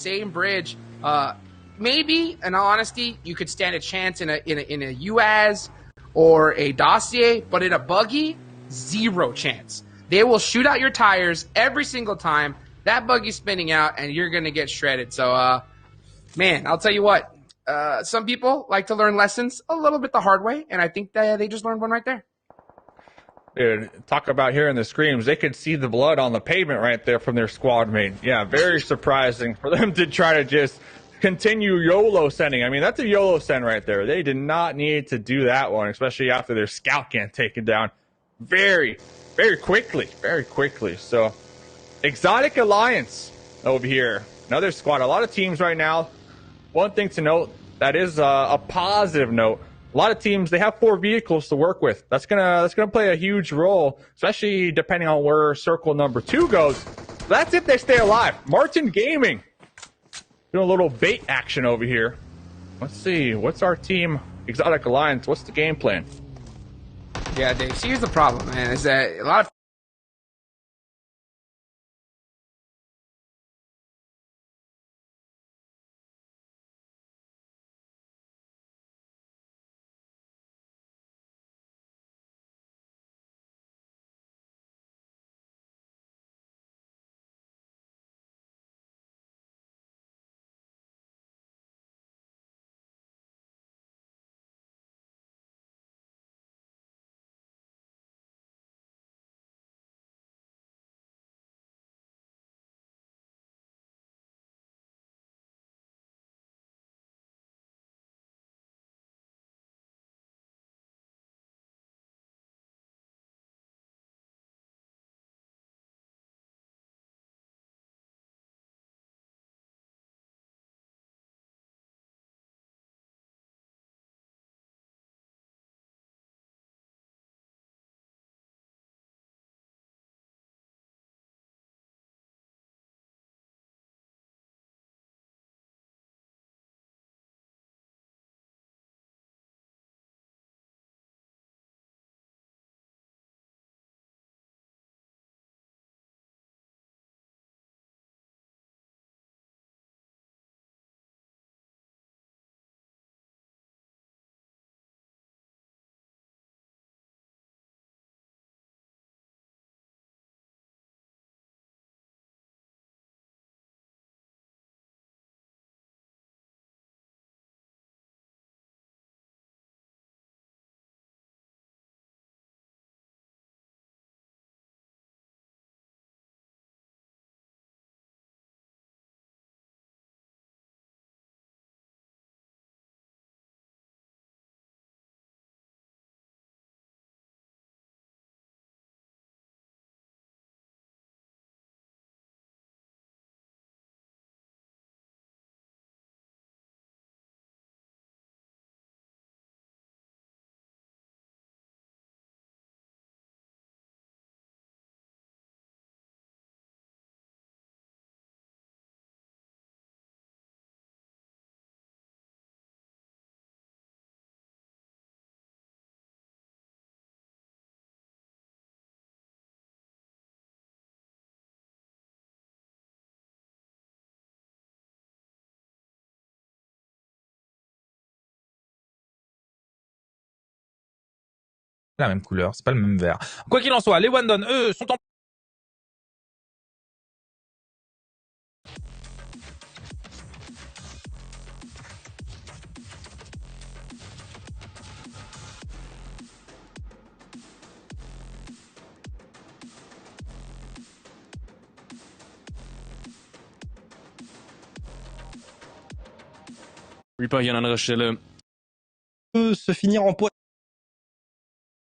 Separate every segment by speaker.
Speaker 1: same bridge. Maybe, in all honesty, you could stand a chance in a UAZ or a dossier, but in a buggy, zero chance. They will shoot out your tires every single time. That buggy's spinning out, and you're gonna get shredded. So, man, I'll tell you what. Some people like to learn lessons a little bit the hard way, and I think that they just learned one right there.
Speaker 2: Dude, talk about hearing the screams. They could see the blood on the pavement right there from their squad mate. Yeah, very surprising for them to try to just continue YOLO sending. I mean, that's a YOLO send right there. They did not need to do that one, especially after their scout getting taken down very, very quickly. Very quickly. So, Exotic Alliance over here. Another squad. A lot of teams right now. One thing to note, that is a positive note. A lot of teams, they have 4 vehicles to work with. That's gonna play a huge role, especially depending on where circle number 2 goes. That's if they stay alive. Martin Gaming doing a little bait action over here. Let's see, what's our team, Exotic Alliance? What's the game plan?
Speaker 1: Yeah, Dave. See, here's the problem, man. Is that a lot of
Speaker 3: la même couleur, c'est pas le même vert. Quoi qu'il en soit, les Wandon, eux, sont en...
Speaker 4: Reaper hier an anderer Stelle.
Speaker 5: Se finir en poids.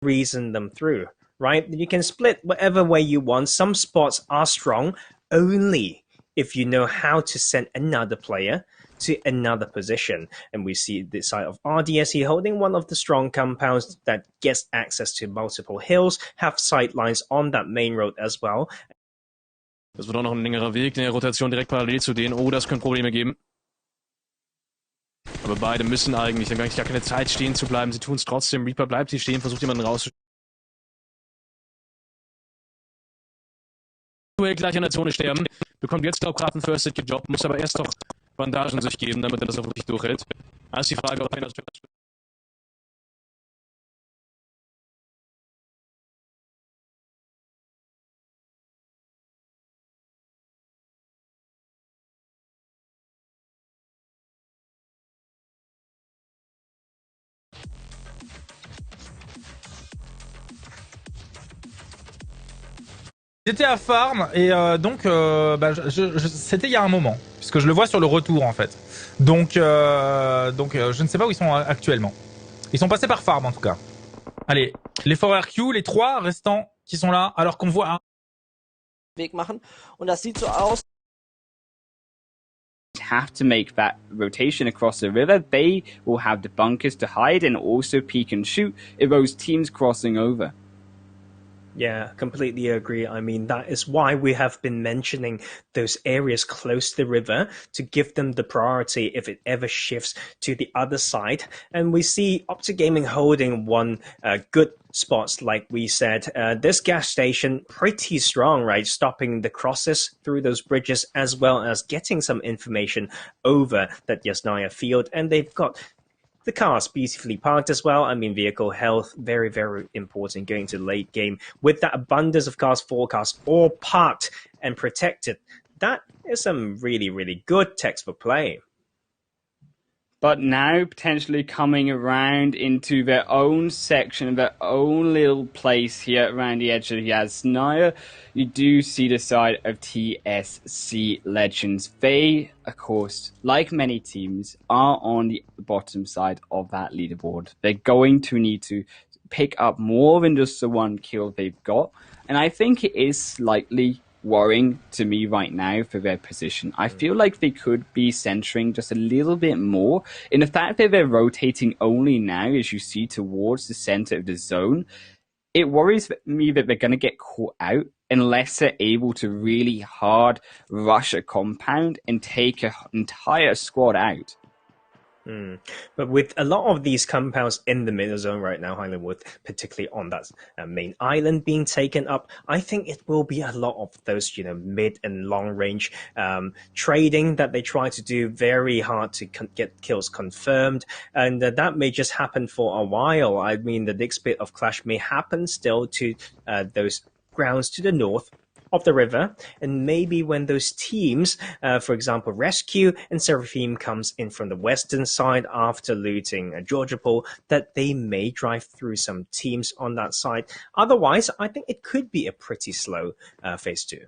Speaker 5: Reason them through, right? You can split whatever way you want. Some spots are strong only if you know how to send another player to another position. And we see the side of RDS here holding one of the strong compounds that gets access to multiple hills, have sightlines on that main road as well.
Speaker 4: Das wird auch noch ein längerer Weg, eine Rotation direkt parallel zu denen. Oh, das könnte Probleme geben. Aber beide müssen eigentlich, sie haben eigentlich gar keine Zeit stehen zu bleiben. Sie tun es trotzdem. Reaper bleibt hier stehen, versucht jemanden rauszuschieben. eventuell gleich in der Zone sterben. Bekommt jetzt, glaube ich, gerade einen First Hit gejobbt, muss aber erst noch Bandagen sich geben, damit er das auch wirklich durchhält. Da ist die Frage, ob er das
Speaker 3: J'étais à farm et donc bah, c'était il y a un moment puisque je le vois sur le retour en fait. Donc je ne sais pas où ils sont actuellement. Ils sont passés par farm en tout cas. Allez, les 4RQ, les 3 restants qui sont là alors qu'on voit
Speaker 6: Weg machen und das sieht so aus.
Speaker 7: Have to make that rotation across the river. They will have the bunkers to hide and also peek and shoot if those teams crossing over.
Speaker 5: Yeah, completely agree. I mean, that is why we have been mentioning those areas close to the river to give them the priority if it ever shifts to the other side. And we see Optic Gaming holding one good spots, like we said. This gas station, pretty strong, right? Stopping the crosses through those bridges as well as getting some information over that Yasnaya field. And they've got the cars beautifully parked as well. I mean, vehicle health, very, very important going to the late game. With that abundance of cars, 4 cars, all parked and protected, that is some really, really good textbook play.
Speaker 7: But now potentially coming around into their own section, their own little place here around the edge of Yasnaya, you do see the side of TSC Legends. They, of course, like many teams, are on the bottom side of that leaderboard. They're going to need to pick up more than just the 1 kill they've got. And I think it is slightly worrying to me right now for their position. I feel like they could be centering just a little bit more in the fact that they're rotating only now, as you see, towards the center of the zone. It worries me that they're going to get caught out unless they're able to really hard rush a compound and take an entire squad out.
Speaker 5: But with a lot of these compounds in the middle zone right now, Highlandwood, particularly on that main island being taken up, I think it will be a lot of those, mid and long range trading that they try to do, very hard to get kills confirmed, and that may just happen for a while. I mean, the next bit of clash may happen still to those grounds to the north of the river, and maybe when those teams, for example, Rescue and Seraphim comes in from the western side after looting Georgia Pool, that they may drive through some teams on that side. Otherwise, I think it could be a pretty slow phase 2.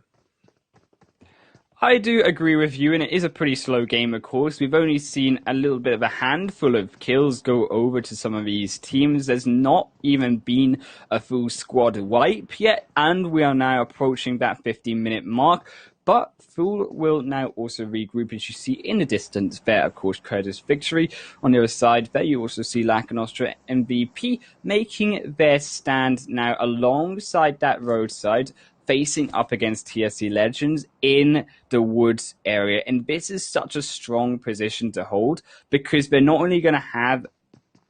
Speaker 7: I do agree with you, and it is a pretty slow game, of course. We've only seen a little bit of a handful of kills go over to some of these teams. There's not even been a full squad wipe yet, and we are now approaching that 15-minute mark. But Fool will now also regroup, as you see in the distance there, of course, Curtis Victory. On the other side there, you also see Lacanostra MVP making their stand now alongside that roadside, facing up against TSC Legends in the woods area. And this is such a strong position to hold because they're not only going to have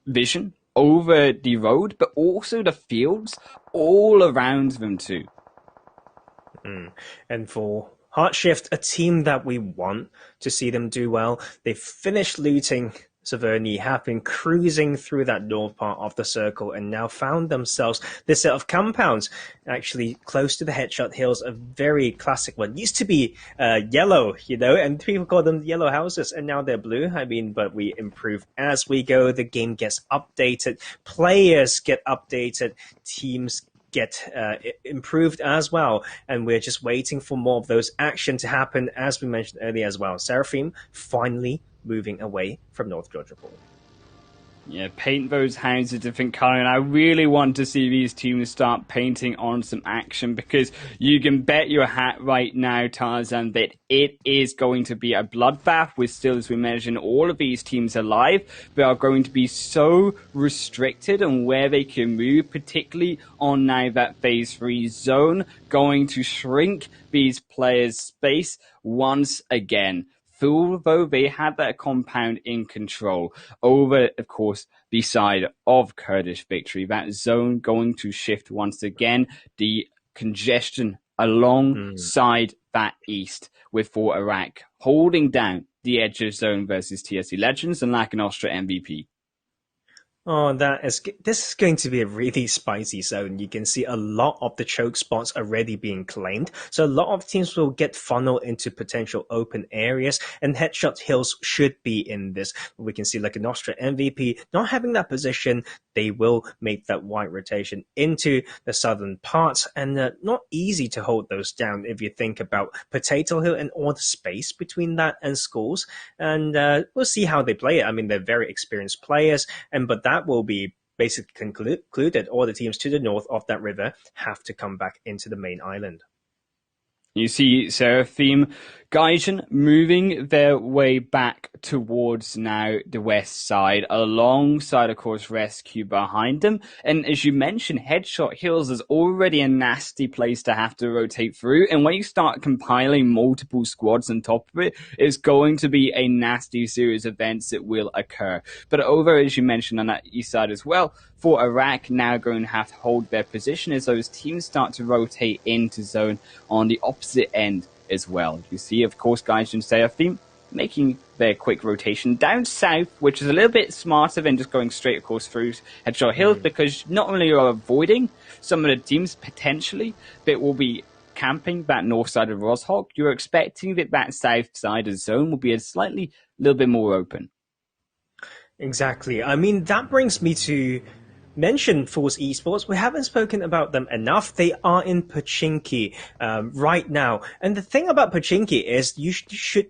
Speaker 7: vision over the road, but also the fields all around them too.
Speaker 5: And for Heartshift, a team that we want to see them do well, they've finished looting Saverny, have been cruising through that north part of the circle and now found themselves this set of compounds actually close to the Headshot Hills, a very classic one. Used to be yellow, and people call them yellow houses, and now they're blue. I mean, but we improve as we go. The game gets updated, players get updated, teams get improved as well, and we're just waiting for more of those action to happen, as we mentioned earlier as well. Seraphim finally moving away from North Georgia Pool.
Speaker 7: Yeah, paint those houses a different colour, and I really want to see these teams start painting on some action, because you can bet your hat right now, Tarzan, that it is going to be a bloodbath with still, as we mentioned, all of these teams alive. They are going to be so restricted on where they can move, particularly on now that phase 3 zone, going to shrink these players' space once again. Although they had that compound in control over, of course, the side of Kurdish Victory. That zone going to shift once again. The congestion alongside that east with for Iraq, holding down the edge of zone versus TSC Legends and Lacanostra MVP.
Speaker 5: Oh, this is going to be a really spicy zone. You can see a lot of the choke spots already being claimed. So a lot of teams will get funneled into potential open areas, and Headshot Hills should be in this. We can see like an Nostra MVP not having that position. They will make that wide rotation into the southern parts, and not easy to hold those down if you think about Potato Hill and all the space between that and schools. And we'll see how they play it. I mean, they're very experienced players, but that will be basically concluded. All the teams to the north of that river have to come back into the main island.
Speaker 7: You see Seraphim, Gaijin moving their way back towards now the west side, alongside, of course, Rescue behind them. And as you mentioned, Headshot Hills is already a nasty place to have to rotate through. And when you start compiling multiple squads on top of it, it's going to be a nasty series of events that will occur. But over, as you mentioned, on that east side as well, for Iraq now going to have to hold their position as those teams start to rotate into zone on the opposite end as well. You see, of course, Gaijin Seraphim making their quick rotation down south, which is a little bit smarter than just going straight, of course, through Headshot Hills, because not only are avoiding some of the teams potentially that will be camping that north side of Roshok, you're expecting that south side of zone will be a little bit more open.
Speaker 5: Exactly. I mean, that brings me to mention Force Esports. We haven't spoken about them enough. They are in Pochinki right now. And the thing about Pochinki is you should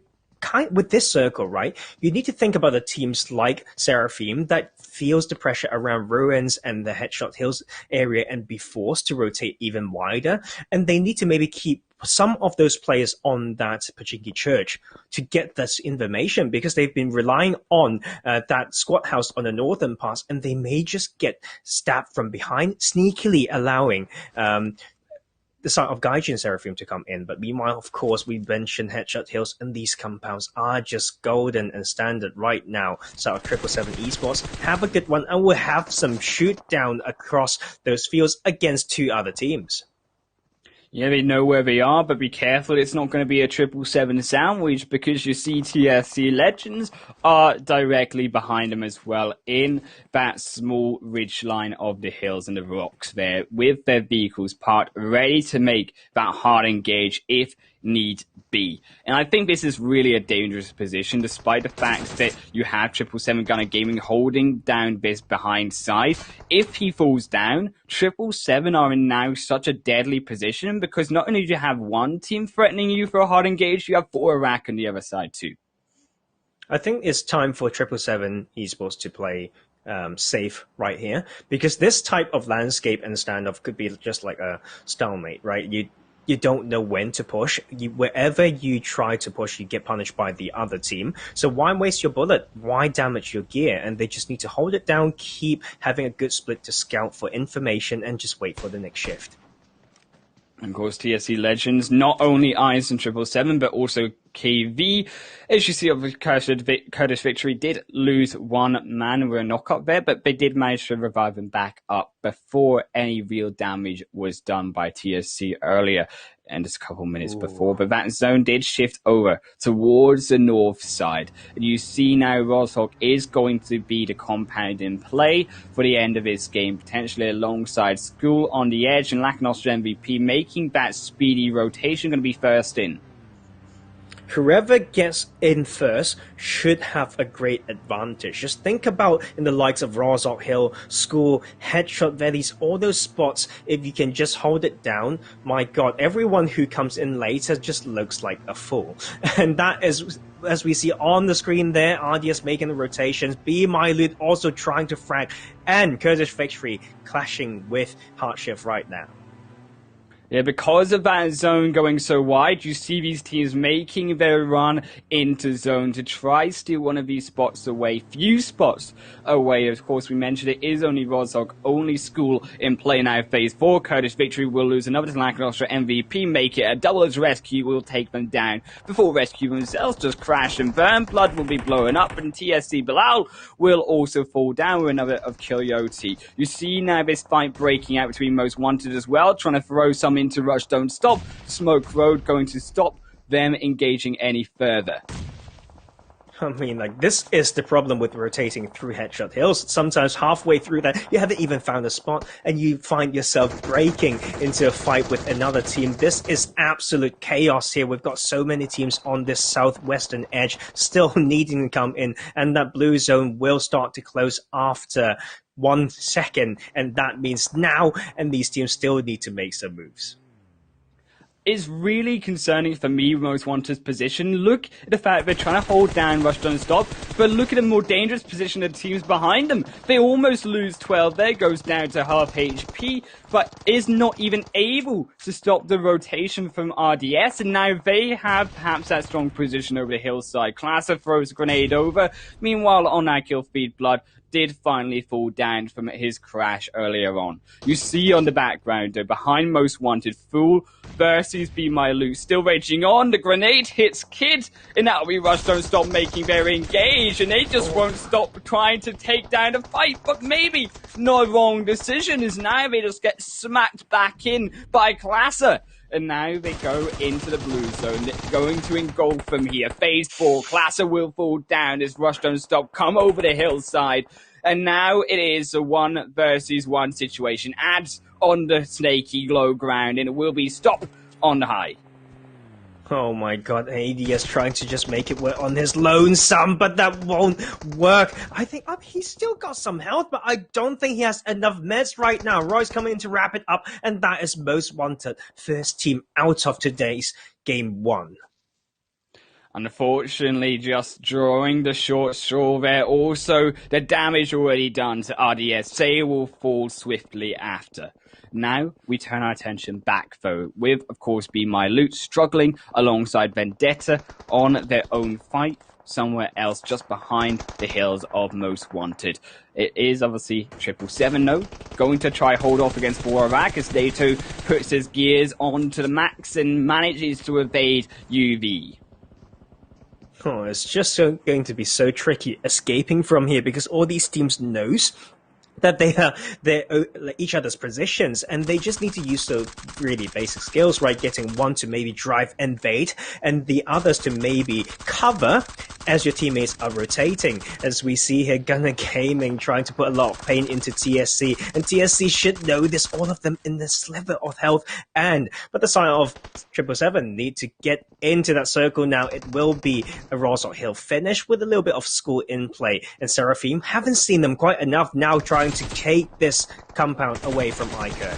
Speaker 5: with this circle, right? You need to think about the teams like Seraphim that feels the pressure around Ruins and the Headshot Hills area and be forced to rotate even wider. And they need to maybe keep some of those players on that Pochinki church to get this information, because they've been relying on that squad house on the northern parts, and they may just get stabbed from behind, sneakily allowing the side of Gaijin Seraphim to come in. But meanwhile, of course, we mentioned Headshot Hills, and these compounds are just golden and standard right now. So our 777 Esports have a good one, and we'll have some shoot down across those fields against two other teams.
Speaker 7: Yeah, they know where they are, but be careful. It's not going to be a 777 sandwich, because your CTSC Legends are directly behind them as well in that small ridge line of the hills and the rocks there, with their vehicles parked, ready to make that hard engage if need be. And I think this is really a dangerous position, despite the fact that you have 777 Gunner Gaming holding down this behind side. If he falls down, 777 are in now such a deadly position, because not only do you have one team threatening you for a hard engage, you have 4 Iraq on the other side too.
Speaker 5: I think it's time for 777 Esports to play safe right here, because this type of landscape and standoff could be just like a stalemate, right? You don't know when to push. Wherever you try to push, you get punished by the other team. So why waste your bullet? Why damage your gear? And they just need to hold it down, keep having a good split to scout for information, and just wait for the next shift.
Speaker 7: And of course, TSC Legends, not only eyes on 777, but also KV. As you see, Kurdish Victory did lose one man with a knockup there, but they did manage to revive him back up before any real damage was done by TSC earlier, and just a couple minutes before. But that zone did shift over towards the north side. And you see now Roshok is going to be the compound in play for the end of this game, potentially alongside School on the edge, and Lacanostra MVP making that speedy rotation, going to be first in.
Speaker 5: Whoever gets in first should have a great advantage. Just think about in the likes of Rozok Hill, School, Headshot Valleys, all those spots. If you can just hold it down, my God, everyone who comes in later just looks like a fool. And that is, as we see on the screen there, RDS making the rotations, B Mylud also trying to frag, and Kurdish Victory clashing with Hardshift right now.
Speaker 7: Yeah, because of that zone going so wide, you see these teams making their run into zone to try steal one of these spots away. Few spots away. Of course, we mentioned it is only Rozok, only School in play now. Phase 4, Kurdish Victory will lose another to Lacanostra MVP, make it a double as Rescue will take them down before Rescue themselves just crash and burn. Blood will be blowing up, and TSC Bilal will also fall down with another of Coyote. You see now this fight breaking out between Most Wanted as well, trying to throw some come into rush, don't stop. Smoke road going to stop them engaging any further.
Speaker 5: I mean, like, this is the problem with rotating through Headshot Hills. Sometimes halfway through that, you haven't even found a spot, and you find yourself breaking into a fight with another team. This is absolute chaos here. We've got so many teams on this southwestern edge still needing to come in, and that blue zone will start to close after 1 second, and that means now, and these teams still need to make some moves.
Speaker 7: Is really concerning for me, Most Wanted's position. Look at the fact they're trying to hold down Rush Don't Stop, but look at a more dangerous position of teams behind them. They almost lose 12 there, goes down to half HP, but is not even able to stop the rotation from RDS, and now they have perhaps that strong position over the hillside. Classer throws a grenade over. Meanwhile, on that kill feed, Blood did finally fall down from his crash earlier on. You see on the background, though, behind Most Wanted, Fool versus Be My Loot still raging on. The grenade hits Kid, and now we Rush Don't Stop making very engaged, and they just won't stop trying to take down the fight. But maybe no wrong decision, is now they just get smacked back in by Classer. And now they go into the blue zone. They're going to engulf them here. Phase 4, Classer will fall down as Rush Don't Stop come over the hillside. And now it is a 1 versus 1 situation. Adds on the snaky low ground, and it will be stop on the high.
Speaker 5: Oh my god, ADS trying to just make it work on his lonesome, but that won't work. I think he's still got some health, but I don't think he has enough meds right now. Roy's coming in to wrap it up, and that is Most Wanted. First team out of today's game 1.
Speaker 7: Unfortunately, just drawing the short straw there. Also, the damage already done to RDS. They will fall swiftly after. Now, we turn our attention back, though, with, of course, Be My Loot struggling alongside Vendetta on their own fight somewhere else just behind the hills of Most Wanted. It is obviously 777, though, going to try hold off against Borak as Nato puts his gears onto the max and manages to evade UV.
Speaker 5: Oh, it's just going to be so tricky escaping from here because all these teams knows that they're each other's positions, and they just need to use the really basic skills, right? Getting one to maybe drive and bait, and the others to maybe cover as your teammates are rotating. As we see here, Gunner Gaming trying to put a lot of pain into TSC, and TSC should know this, all of them in the sliver of health, but the side of 777 need to get into that circle now. It will be a Rosal Hill finish with a little bit of school in play, and Seraphim haven't seen them quite enough now, trying to take this compound away from Iker.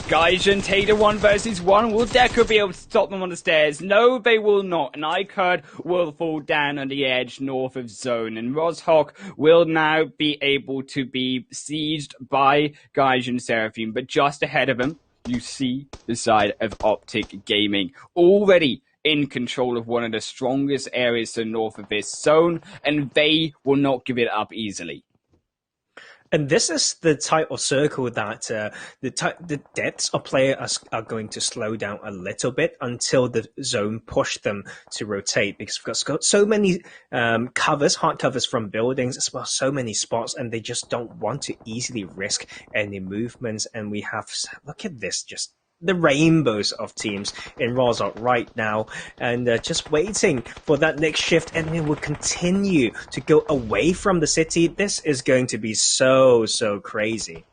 Speaker 7: Gaijin take the 1 versus 1. Will Deku be able to stop them on the stairs? No, they will not. And Iker will fall down on the edge north of zone. And Rozhok will now be able to be sieged by Gaijin Seraphim. But just ahead of him, you see the side of Optic Gaming already in control of one of the strongest areas to the north of this zone. And they will not give it up easily.
Speaker 5: And this is the type of circle that the depths of players are going to slow down a little bit until the zone push them to rotate, because we've got so many hard covers from buildings as well, so many spots, and they just don't want to easily risk any movements. And we have, look at this, just the rainbows of teams in Rozhok right now, and just waiting for that next shift, and it will continue to go away from the city. This is going to be so crazy.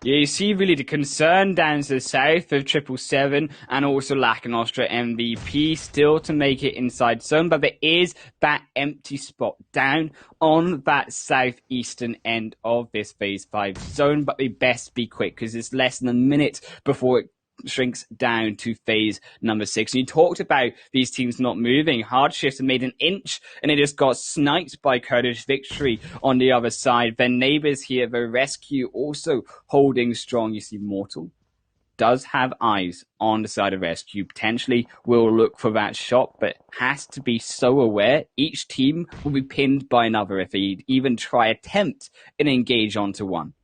Speaker 7: Yeah, you see really the concern down to the south of 777 and also Lacanostra MVP still to make it inside zone, but there is that empty spot down on that southeastern end of this phase 5 zone, but we best be quick because it's less than a minute before it shrinks down to phase number 6. And you talked about these teams not moving. Hardshift made an inch and it just got sniped by Kurdish Victory on the other side. Their neighbors here, the Rescue, also holding strong. You see Mortal does have eyes on the side of Rescue, potentially will look for that shot, but has to be so aware each team will be pinned by another if they even try attempt and engage onto one.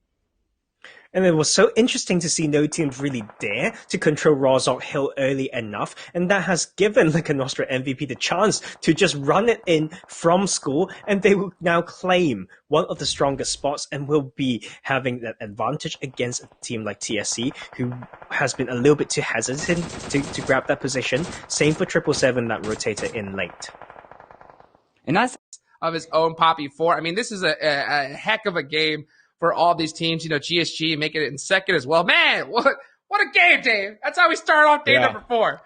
Speaker 5: And it was so interesting to see no team really dare to control Rozhok Hill early enough, and that has given like a Nostra MVP the chance to just run it in from school, and they will now claim one of the strongest spots and will be having that advantage against a team like TSC, who has been a little bit too hesitant to grab that position. Same for 777 that rotated in late.
Speaker 7: And that's
Speaker 1: of his own Poppy 4. I mean, this is a heck of a game for all these teams. You know, GSG making it in second as well. Man, what a game, Dave. That's how we start off day number 4.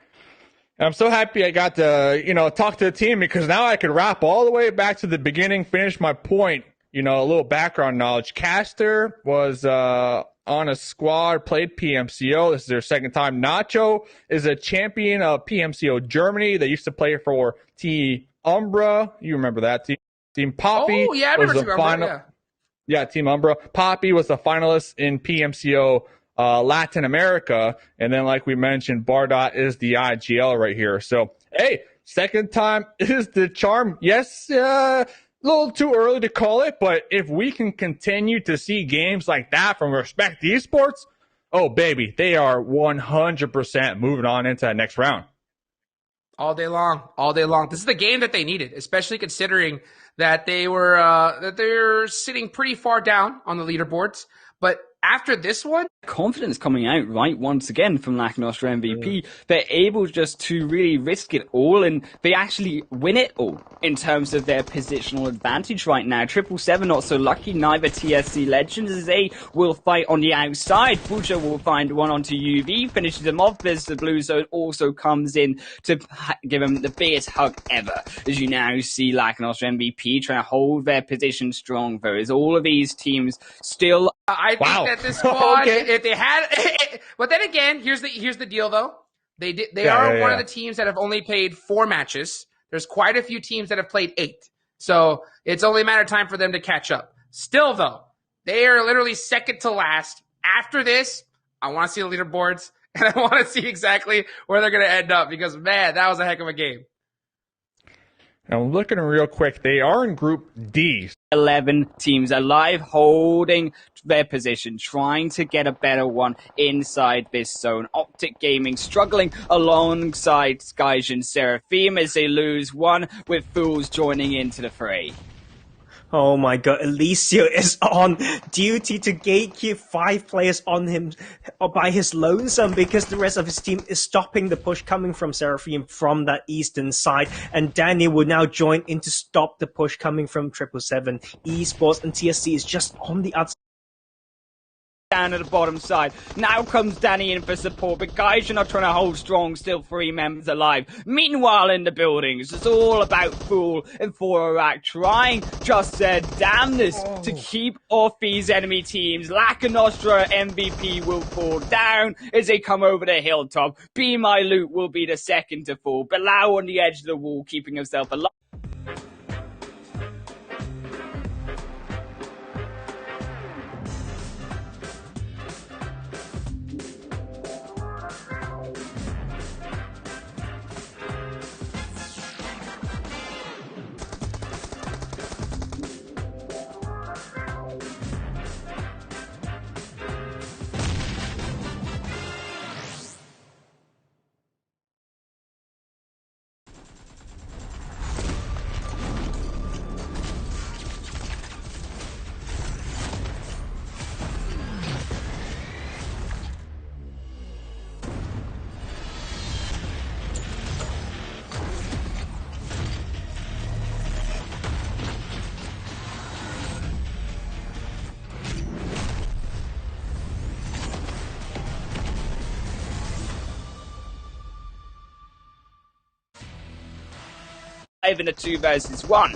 Speaker 2: I'm so happy I got to, talk to the team, because now I could wrap all the way back to the beginning, finish my point, a little background knowledge. Caster was on a squad, played PMCO. This is their second time. Nacho is a champion of PMCO Germany. They used to play for Team Umbra. You remember that team. Team Poppy.
Speaker 1: Oh, yeah, I remember Team Umbra,
Speaker 2: yeah, Team Umbra. Poppy was the finalist in PMCO Latin America. And then, like we mentioned, Bardot is the IGL right here. So, hey, second time is the charm. Yes, a little too early to call it, but if we can continue to see games like that from Respect Esports, oh, baby, they are 100% moving on into that next round.
Speaker 1: All day long, all day long. This is the game that they needed, especially considering that they're sitting pretty far down on the leaderboards. But after this one,
Speaker 7: confidence coming out right once again from Lack Nostra MVP. They're able just to really risk it all, and they actually win it all in terms of their positional advantage right now. 777 not so lucky. Neither TSC Legends, as they will fight on the outside. Fuja will find one onto UV, finishes him off. There's the blue zone also comes in to give him the biggest hug ever. As you now see Lack Nostra MVP trying to hold their position strong, though, as all of these teams still.
Speaker 1: I think that this squad, if they had, but then again, here's the deal though. They are one of the teams that have only played 4 matches. There's quite a few teams that have played 8. So it's only a matter of time for them to catch up. Still though, they are literally second to last. After this, I want to see the leaderboards, and I want to see exactly where they're going to end up, because man, that was a heck of a game.
Speaker 2: I'm looking real quick. They are in Group D.
Speaker 7: 11 teams alive, holding their position, trying to get a better one inside this zone. Optic Gaming struggling alongside Skyjin Seraphim as they lose one, with Fools joining into the fray.
Speaker 5: Oh my god, Alicio is on duty to gatekeep 5 players on him by his lonesome, because the rest of his team is stopping the push coming from Seraphim from that eastern side, and Danny will now join in to stop the push coming from 777 Esports, and TSC is just on the outside.
Speaker 7: Down at the bottom side. Now comes Danny in for support, but guys are not trying to hold strong, still 3 members alive. Meanwhile in the buildings, it's all about Fool and 4 trying just their damnness to keep off these enemy teams. Lack Nostra MVP will fall down as they come over the hilltop. Be My Loot will be the second to fall. Bilal on the edge of the wall, keeping himself alive. In a 2 versus 1.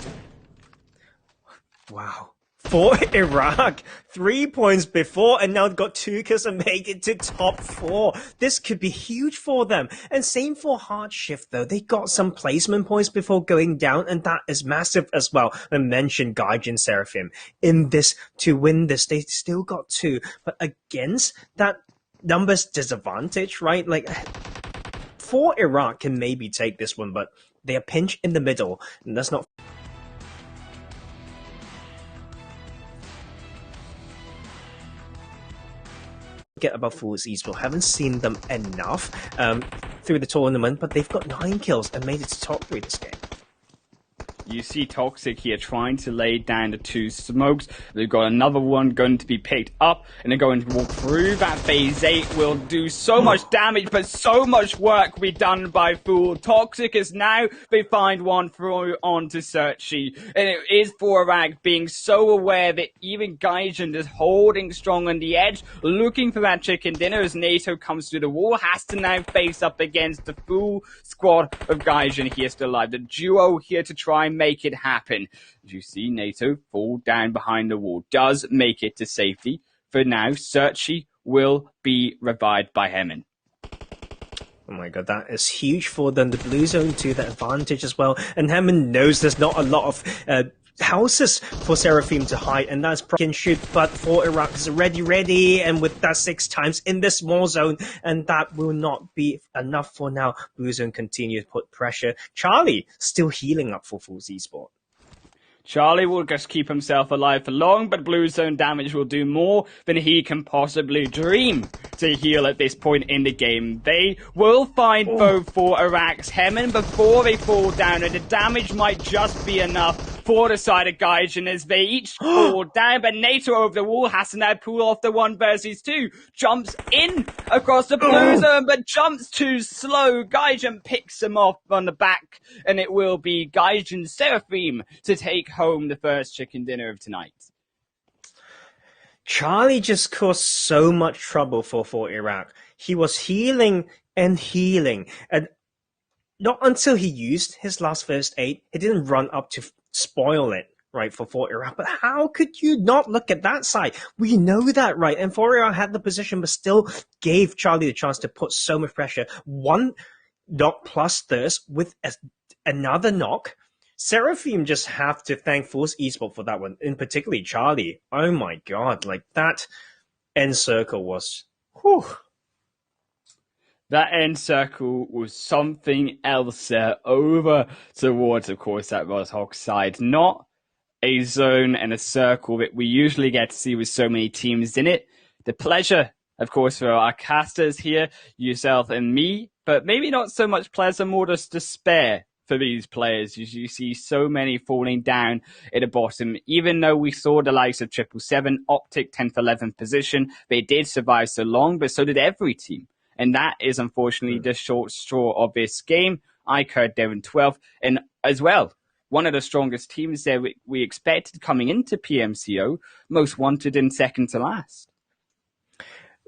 Speaker 5: Wow. For Iraq, 3 points before, and now got 2 kills and make it to top 4. This could be huge for them. And same for Hard Shift, though. They got some placement points before going down, and that is massive as well. I mentioned Gaijin Seraphim. In this, to win this, they still got 2. But against that numbers disadvantage, right? Like, for Iraq can maybe take this one, but they are pinched in the middle, and that's not. Get about Fools Esports. Haven't seen them enough through the tournament, but they've got 9 kills and made it to top 3 this game.
Speaker 7: You see Toxic here trying to lay down the 2 smokes. They've got another one going to be picked up, and they're going to walk through that phase 8. Will do so much damage, but so much work will be done by Fool. Toxic is now, they find one through onto Searchy, and it is Forak being so aware that even Gaijin is holding strong on the edge, looking for that chicken dinner as NATO comes through the wall, has to now face up against the full squad of Gaijin here still alive. The duo here to try and make it happen. As you see NATO fall down behind the wall, does make it to safety. For now, Searchy will be revived by Hemen.
Speaker 5: Oh my god, that is huge for them. The blue zone to the advantage as well. And Hammond knows there's not a lot of houses for Seraphim to hide, and that's can shoot, but for Iraq is already ready, and with that 6 times in this small zone, and that will not be enough for now. Blue zone continue to put pressure. Charlie still healing up for Fools Esports.
Speaker 7: Charlie will just keep himself alive for long, but blue zone damage will do more than he can possibly dream to heal at this point in the game. They will find both for Iraq's Hemen before they fall down, and the damage might just be enough for the side of Gaijin as they each fall down, but NATO over the wall has to now pull off the 1 versus 2. Jumps in across the blue zone, but jumps too slow. Gaijin picks him off on the back, and it will be Gaijin Seraphim to take home the first chicken dinner of tonight.
Speaker 5: Charlie just caused so much trouble for Iraq. He was healing and healing, and not until he used his last first aid, he didn't run up to spoil it, right, for Iraq. But how could you not look at that side? We know that, right? And Iraq had the position, but still gave Charlie the chance to put so much pressure. 1 knock plus thirst with another knock. Seraphim just have to thank Fools Esports for that one, in particularly Charlie. Oh my god, like that end circle was... whew.
Speaker 7: That end circle was something else there, over towards, of course, that Roshawk side. Not a zone and a circle that we usually get to see with so many teams in it. The pleasure, of course, for our casters here, yourself and me, but maybe not so much pleasure, more just despair for these players, as you see so many falling down at the bottom. Even though we saw the likes of 777, Optic 10th, 11th position, they did survive so long, but so did every team. And that is unfortunately the short straw of this game. ICAR Devon 12th, and as well, one of the strongest teams there we expected coming into PMCO, most wanted and second to last.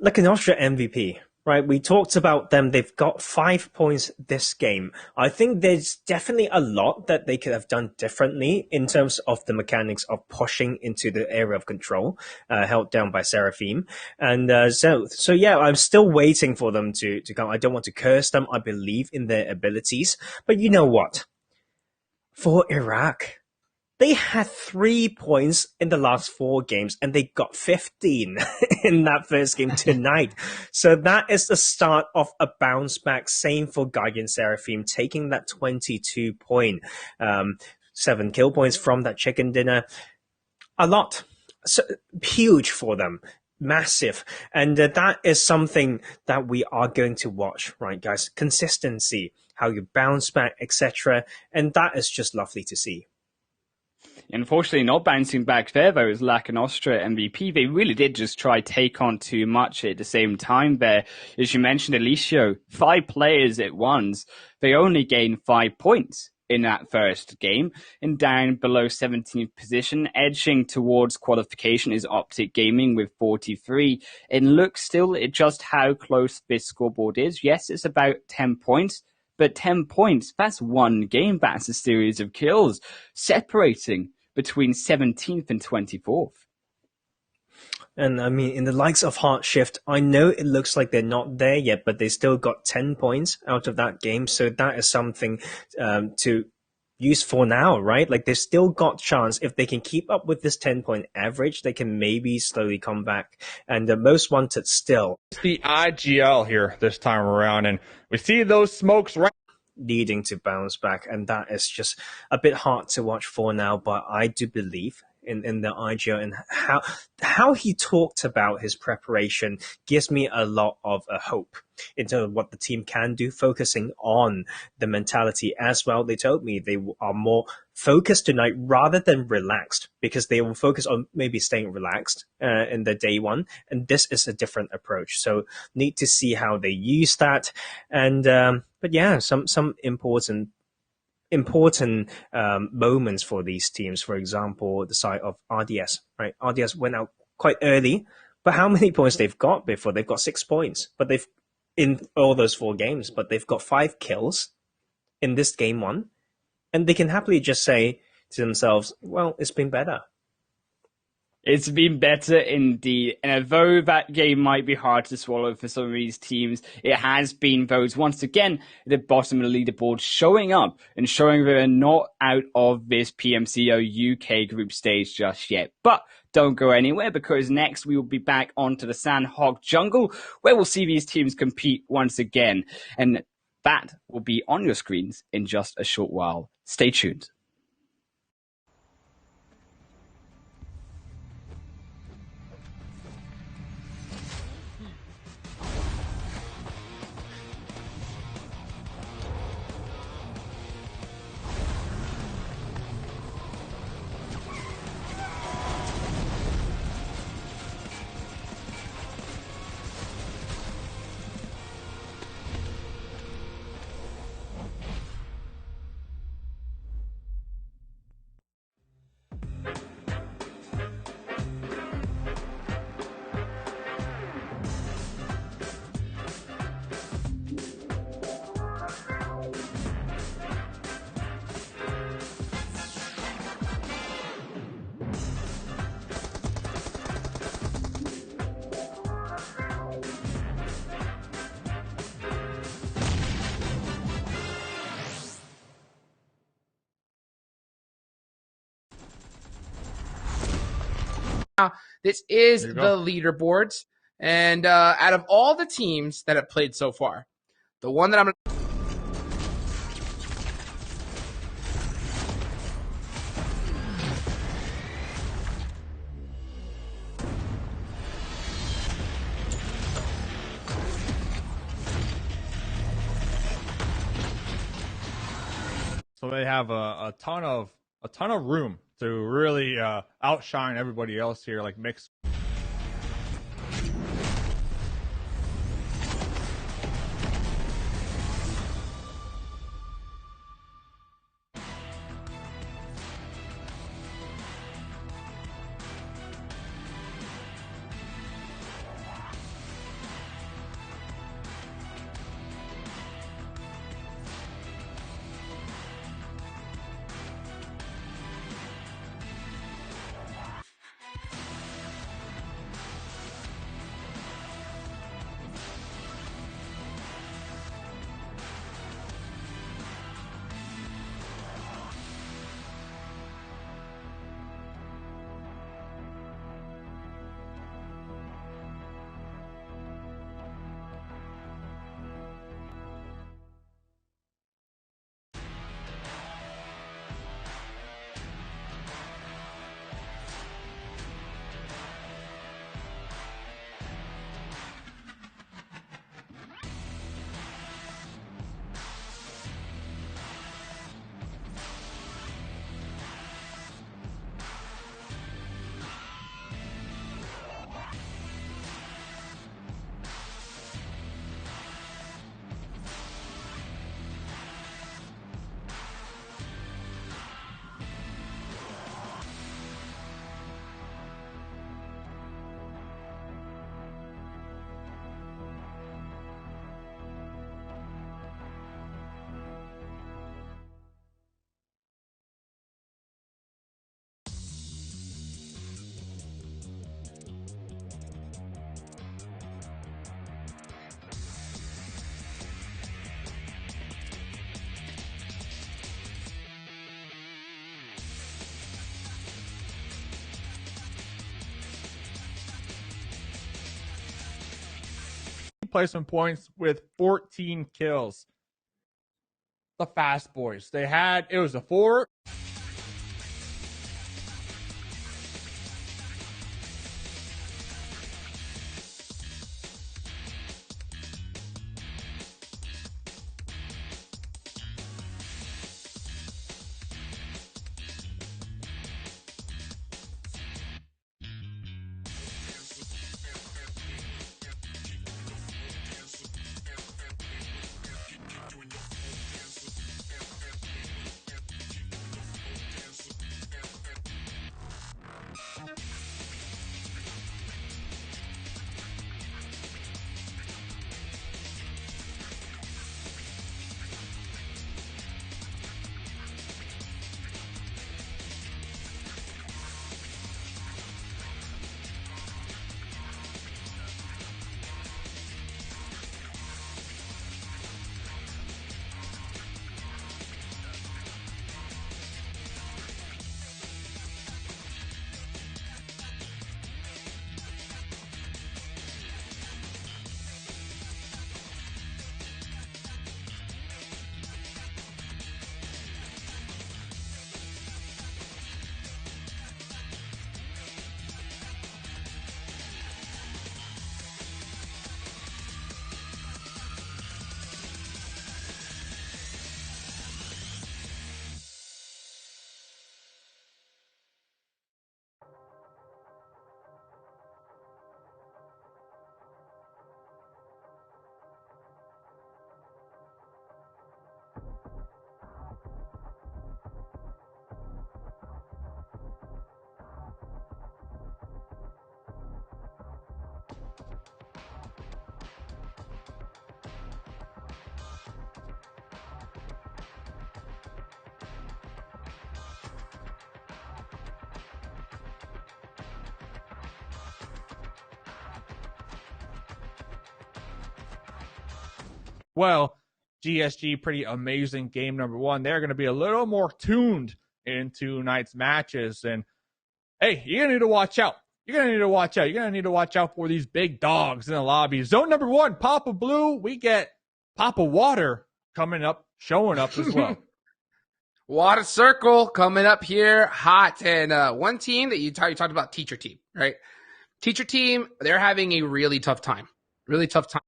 Speaker 5: Like an Austria MVP, right? We talked about them. They've got 5 points this game. I think there's definitely a lot that they could have done differently in terms of the mechanics of pushing into the area of control, held down by Seraphim. And so yeah, I'm still waiting for them to come. I don't want to curse them. I believe in their abilities. But you know what? For Iraq, they had 3 points in the last 4 games, and they got 15 in that first game tonight. So that is the start of a bounce back. Same for Guardian Seraphim, taking that 22 point, 7 kill points from that chicken dinner. A lot. So, huge for them. Massive. And that is something that we are going to watch, right, guys? Consistency, how you bounce back, etc. And that is just lovely to see.
Speaker 7: Unfortunately, not bouncing back there, though, is Lack and Austria MVP. They really did just try take on too much at the same time there. As you mentioned, Alicio, 5 players at once. They only gained 5 points in that first game. And down below 17th position, edging towards qualification, is Optic Gaming with 43. And look still at just how close this scoreboard is. Yes, it's about 10 points. But 10 points, that's 1 game. That's a series of kills separating between 17th and 24th.
Speaker 5: And I mean, in the likes of Heart Shift, I know it looks like they're not there yet, but they still got 10 points out of that game. So that is something to use for now, right? Like, they've still got chance. If they can keep up with this 10-point average, they can maybe slowly come back. And the most wanted still.
Speaker 2: It's the IGL here this time around, and we see those smokes right
Speaker 5: needing to bounce back, and that is just a bit hard to watch for now, but I do believe in the IGO, and how he talked about his preparation gives me a lot of hope in terms of what the team can do, focusing on the mentality as well. They told me they are more focused tonight rather than relaxed, because they will focus on maybe staying relaxed in the day one, and this is a different approach. So need to see how they use that. And but yeah, some important moments for these teams. For example, the side of RDS, right? RDS went out quite early, but how many points they've got before? They've got 6 points, but they've in all those 4 games, but they've got 5 kills in this game 1, and they can happily just say to themselves, well, it's been better.
Speaker 7: It's been better indeed. And although that game might be hard to swallow for some of these teams, it has been those once again at the bottom of the leaderboard showing up and showing they're not out of this PMCO UK group stage just yet. But don't go anywhere, because next we will be back onto the Sandhog Jungle, where we'll see these teams compete once again. And that will be on your screens in just a short while. Stay tuned.
Speaker 1: This is
Speaker 2: There
Speaker 1: the
Speaker 2: you go.
Speaker 1: leaderboards, and out of all the teams that have played so far, the one that I'm
Speaker 2: So they have a ton of room to really outshine everybody else here, like mix. Placement points with 14 kills. The Fast Boys. It was a 4. well. GSG, pretty amazing game number one. They're going to be a little more tuned in tonight's matches. And hey, you're going to need to watch out. You're going to need to watch out. You're going to need to watch out for these big dogs in the lobby. Zone number one, Papa Blue. We get Papa Water coming up, showing up as well.
Speaker 1: Water Circle coming up here hot. And one team that you talked about, Teacher Team, right? Teacher Team, they're having a really tough time. Really tough time.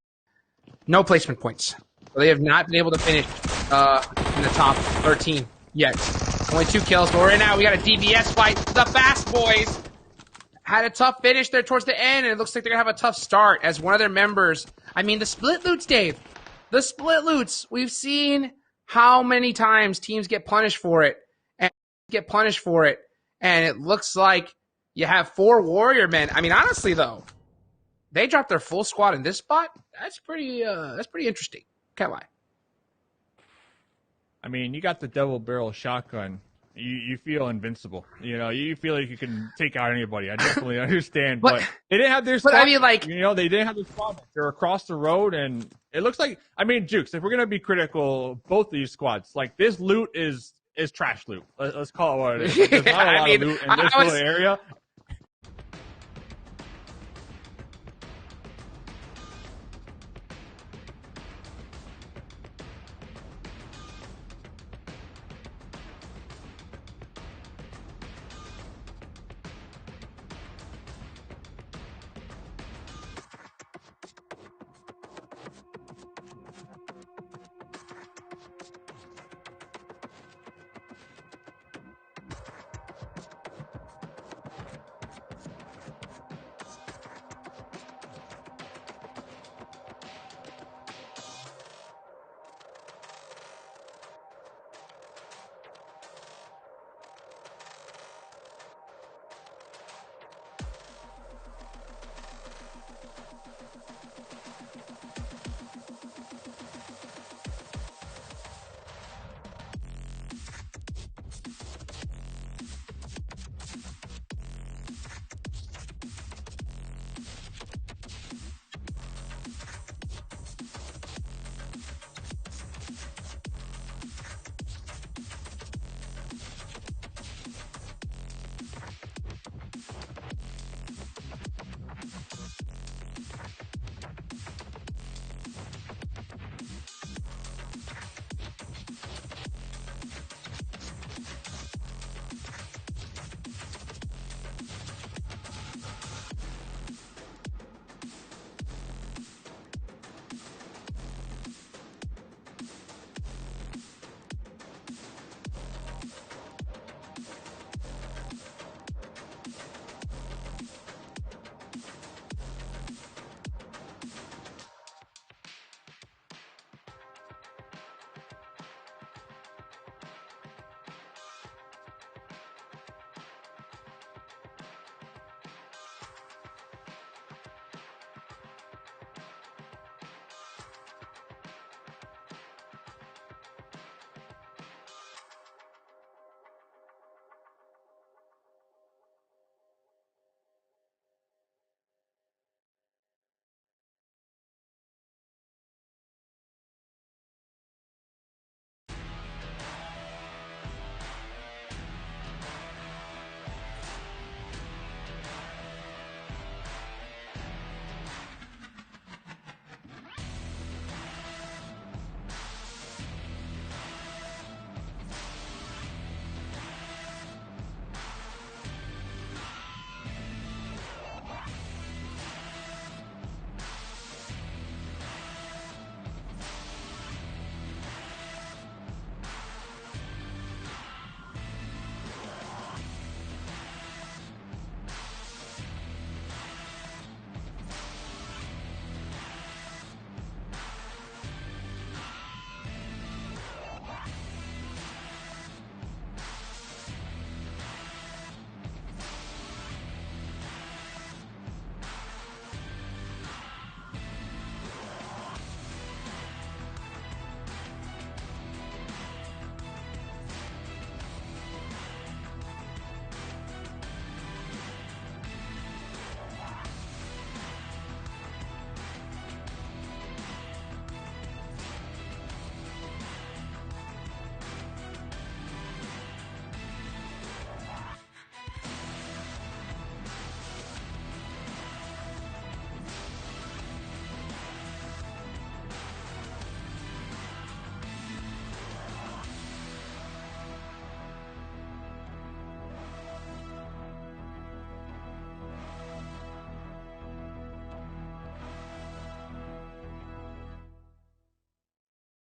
Speaker 1: No placement points. So they have not been able to finish in the top 13 yet. Only 2 kills, but right now we got a DBS fight. The Fast Boys had a tough finish there towards the end, and it looks like they're going to have a tough start as one of their members. I mean, the split loots, Dave. The split loots. We've seen how many times teams get punished for it, and it looks like you have 4 Warrior men. I mean, honestly, though, they dropped their full squad in this spot. That's pretty interesting. Can't lie.
Speaker 2: I mean, you got the double barrel shotgun. You feel invincible. You know, you feel like you can take out anybody. I definitely understand, but they didn't have their squad.
Speaker 1: But I mean, like,
Speaker 2: you know, they didn't have their squad. They're across the road, and it looks like. I mean, Jukes, if we're gonna be critical, both of these squads, like this loot is trash loot. Let's call it what it is. Like, there's not a lot of loot in this little area.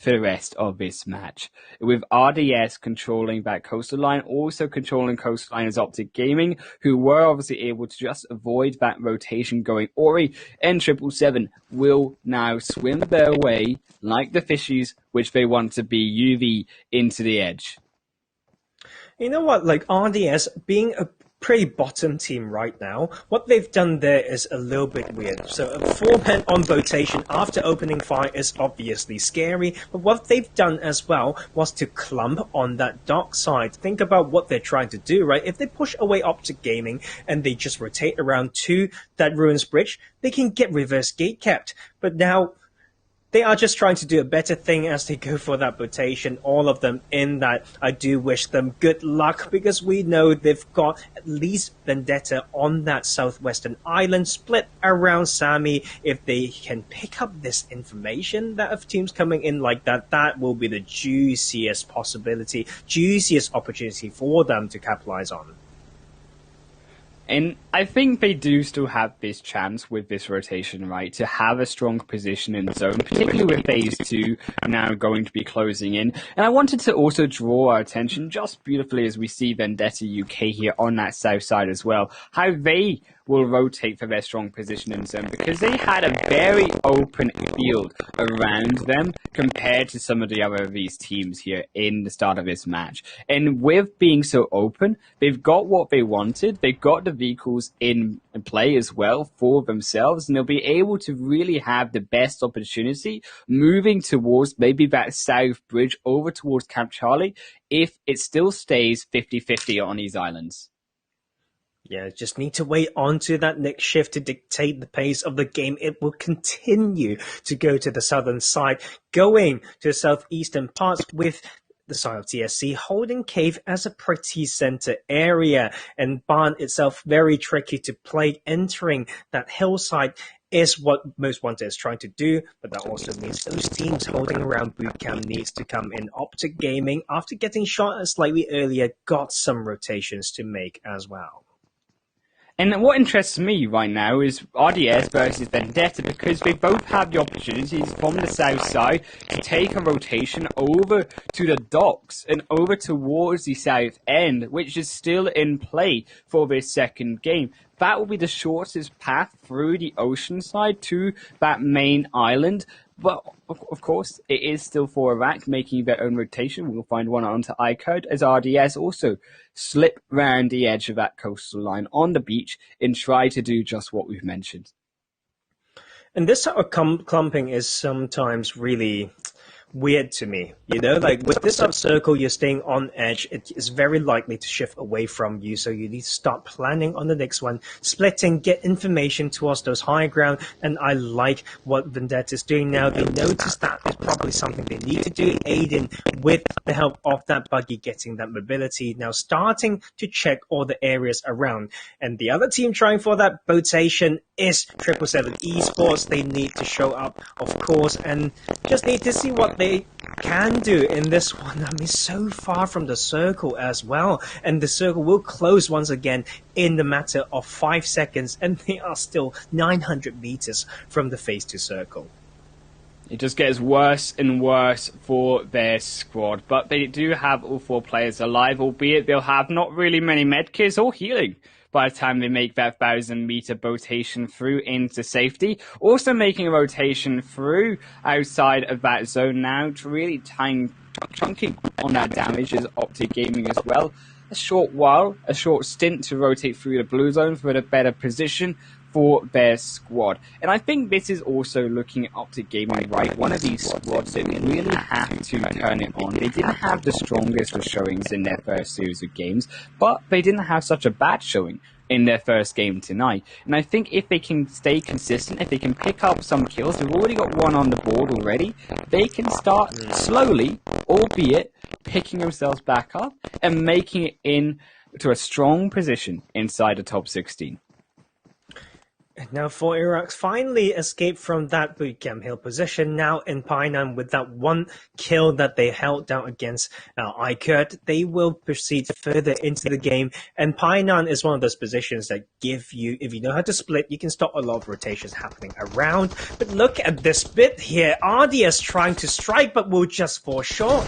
Speaker 7: for the rest of this match. With RDS controlling that coastal line, also controlling coastal line is Optic Gaming, who were obviously able to just avoid that rotation going. Ori and 777 will now swim their way, like the fishies, which they want to be, UV into the edge.
Speaker 5: You know what, like RDS being a pretty bottom team right now, what they've done there is a little bit weird. So a 4-man on rotation after opening fire is obviously scary, but what they've done as well was to clump on that dock side. Think about what they're trying to do, right? If they push away Optic Gaming and they just rotate around to that Ruins Bridge, they can get reverse gate kept. But now they are just trying to do a better thing as they go for that rotation, all of them in that. I do wish them good luck, because we know they've got at least Vendetta on that southwestern island, split around Sami. If they can pick up this information that of teams coming in like that, that will be the juiciest possibility, juiciest opportunity for them to capitalize on.
Speaker 7: And I think they do still have this chance with this rotation, right, to have a strong position in zone, particularly with phase 2 now going to be closing in. And I wanted to also draw our attention just beautifully as we see Vendetta UK here on that south side as well, how they will rotate for their strong position in zone, because they had a very open field around them compared to some of the other of these teams here in the start of this match. And with being so open, they've got what they wanted. They've got the vehicles in play as well for themselves, and they'll be able to really have the best opportunity moving towards maybe that south bridge over towards Camp Charlie if it still stays 50-50 on these islands.
Speaker 5: Yeah, just need to wait on to that next shift to dictate the pace of the game. It will continue to go to the southern side, going to the southeastern parts with the side of TSC holding Cave as a pretty center area, and Barn itself very tricky to play. Entering that hillside is what Most Wanted is trying to do, but that also means those teams holding around bootcamp needs to come in. Optic Gaming, after getting shot slightly earlier, got some rotations to make as well.
Speaker 7: And what interests me right now is RDS versus Vendetta, because they both have the opportunities from the south side to take a rotation over to the docks and over towards the south end, which is still in play for this second game. That will be the shortest path through the ocean side to that main island. But, of course, it is still for Iraq making their own rotation. We'll find one onto iCode as RDS also slip round the edge of that coastal line on the beach and try to do just what we've mentioned.
Speaker 5: And this sort of clumping is sometimes really weird to me, you know, like with this up circle, you're staying on edge, it is very likely to shift away from you, so you need to start planning on the next one, splitting, get information towards those high ground. And I like what Vendetta is doing now. They notice that is probably something they need to do, aiding with the help of that buggy getting that mobility, now starting to check all the areas around. And the other team trying for that rotation is 777 Esports. They need to show up, of course, and just need to see what they can do in this one. I mean, so far from the circle as well, and the circle will close once again in the matter of 5 seconds, and they are still 900 meters from the phase 2 circle.
Speaker 7: It just gets worse and worse for their squad, but they do have all 4 players alive, albeit they'll have not really many medkits or healing by the time they make that 1,000-meter rotation through into safety. Also making a rotation through outside of that zone now to really chunking on that damage is Optic Gaming as well. A short stint to rotate through the blue zone for a better position for their squad. And I think this is also looking at Optic Gaming, right? One of these squads that really have to turn it on. They didn't have the strongest of showings in their first series of games, but they didn't have such a bad showing in their first game tonight. And I think if they can stay consistent, if they can pick up some kills, they've already got one on the board already, they can start slowly, albeit picking themselves back up and making it in to a strong position inside the top 16.
Speaker 5: Now, for Iraq, finally escaped from that bootcamp hill position. Now in Painan, with that one kill that they held down against Ikert, they will proceed further into the game. And Painan is one of those positions that give you, if you know how to split, you can stop a lot of rotations happening around. But look at this bit here. RDS trying to strike, but will just fall short.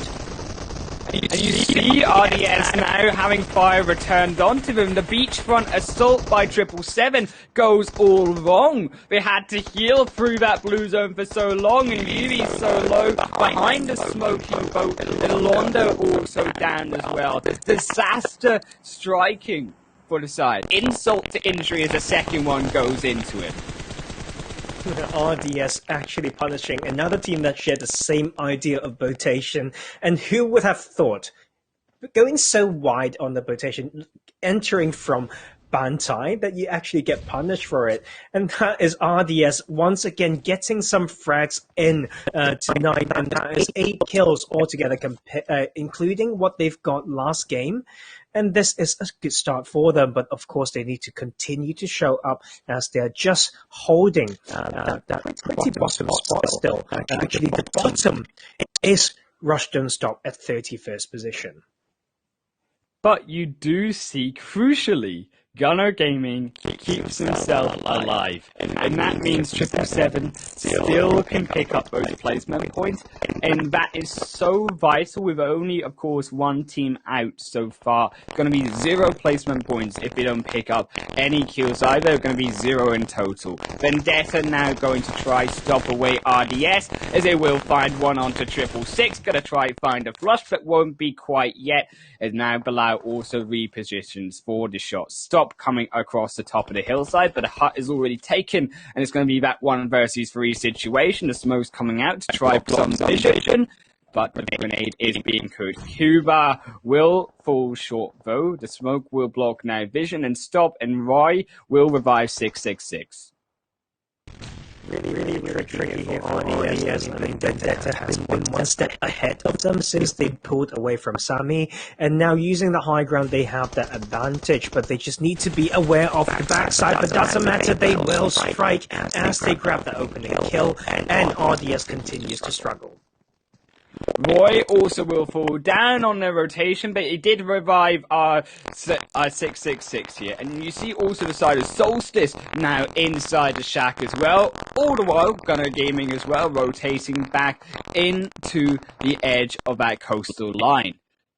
Speaker 7: And you see RDS now having fire returned onto them. The beachfront assault by 777 goes all wrong. They had to heal through that blue zone for so long, and Yuli's so low behind the smoking boat. And Londo also down as well. Disaster striking for the side. Insult to injury as the second one goes into it.
Speaker 5: RDS actually punishing another team that shared the same idea of rotation. And who would have thought, going so wide on the rotation, entering from Bantai, that you actually get punished for it? And that is RDS once again getting some frags in tonight, and that is 8 kills altogether, including what they've got last game. And this is a good start for them, but of course they need to continue to show up as they're just holding that pretty bottom spot still. Actually, the bottom is Rush Don't Stop at 31st position.
Speaker 7: But you do see, crucially, Gunner Gaming keeps himself alive, and that means 777 still can pick up those placement points, and that is so vital with only, of course, one team out so far. It's going to be 0 placement points if they don't pick up any kills either. It's going to be 0 in total. Vendetta now going to try stop away RDS, as they will find one onto 666, going to try find a flush, but won't be quite yet, as now Bilal also repositions for the shot. Stop coming across the top of the hillside, but the hut is already taken, and it's going to be that 1 versus 3 situation. The smoke's coming out to try some vision, but the grenade is being cooked. Cuba will fall short though. The smoke will block now vision and stop, and Roy will revive 666.
Speaker 5: Really tricky here for RDS. I think Vendetta has been one step ahead of them since they pulled away from Sami, and now using the high ground they have that advantage, but they just need to be aware of the backside. But doesn't matter, they will strike as they grab the opening kill, and RDS continues to struggle.
Speaker 7: Roy also will fall down on their rotation, but he did revive our 666 here. And you see also the side of Solstice now inside the shack as well. All the while, Gunner Gaming as well, rotating back into the edge of that coastal line.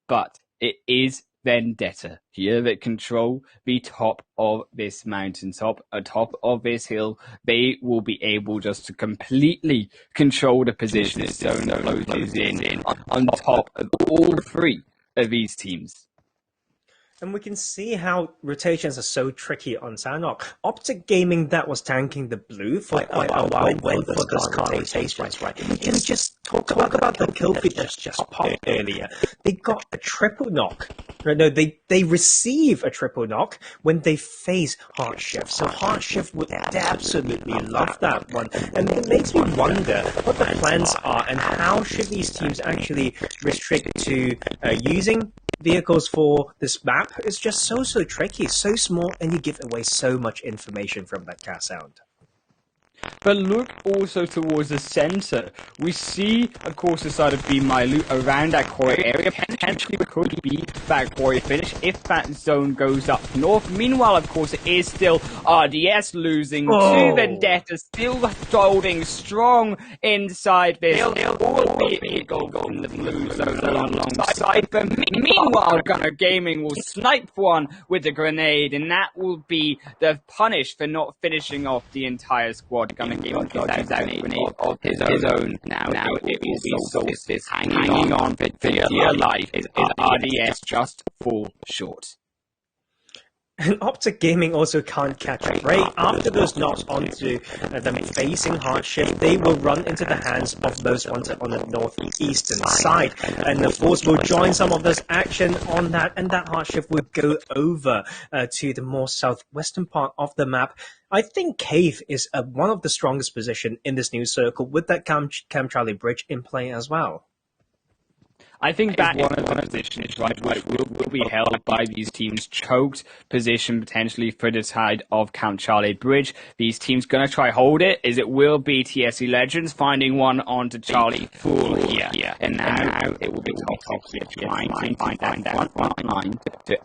Speaker 7: But it is Vendetta here that control the top of this mountaintop, atop of this hill. They will be able just to completely control the position this zone closes in on top of all 3 of these teams.
Speaker 5: And we can see how rotations are so tricky on Sanok. Optic Gaming, that was tanking the blue for quite a while, went for this card rotations, right? We can just talk about the kill feed that just popped earlier. They got a triple knock. No, they receive a triple knock when they face Heart Shift. So Heart Shift would absolutely love that one. And it makes me wonder what the plans are and how should these teams actually restrict to using vehicles for this map. It's just so tricky, so small, and you give away so much information from that car sound.
Speaker 7: But look also towards the center. We see, of course, the side of B Mailu around that quarry area. Potentially could be that quarry finish if that zone goes up north. Meanwhile, of course, it is still RDS losing to Vendetta, still holding strong inside this. Albeit go in the blue zone alongside them. Meanwhile, Gunner Gaming will snipe one with the grenade, and that will be the punish for not finishing off the entire squad. Gunner Gaming goes down of his own. Now it will be Solstice hanging on for dear life. Is RDS just fall short?
Speaker 5: And Optic Gaming also can't catch a break. After those knocks onto them facing Heart Shift, they will run into the hands of those ones on the northeastern side. And of course, we'll join some of this action on that, and that Heart Shift will go over to the more southwestern part of the map. I think Cave is one of the strongest position in this new circle with that Cam Charlie Bridge in play as well.
Speaker 7: I think that is one of the positions, right, which will be held by these teams. Choked position potentially for the side of Camp Charlie Bridge. These teams going to try hold it, as it will be TSC Legends finding one onto Charlie Fool here. And now it will be top here trying to find that front line to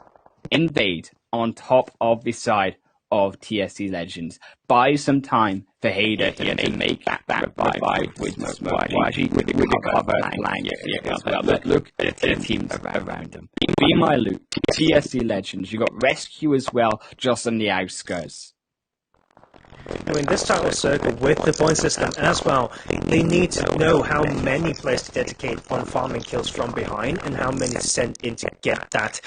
Speaker 7: invade on top of the side of TSC Legends. Buy some time for Hader to make that revive with YG with the cover flank. Look at the teams around them. Be My Loot, TSC Legends. You got Rescue as well, just on the outskirts.
Speaker 5: I mean, this title circle with the point system as well, they need to know how many players to dedicate on farming kills from behind and how many to send in to get that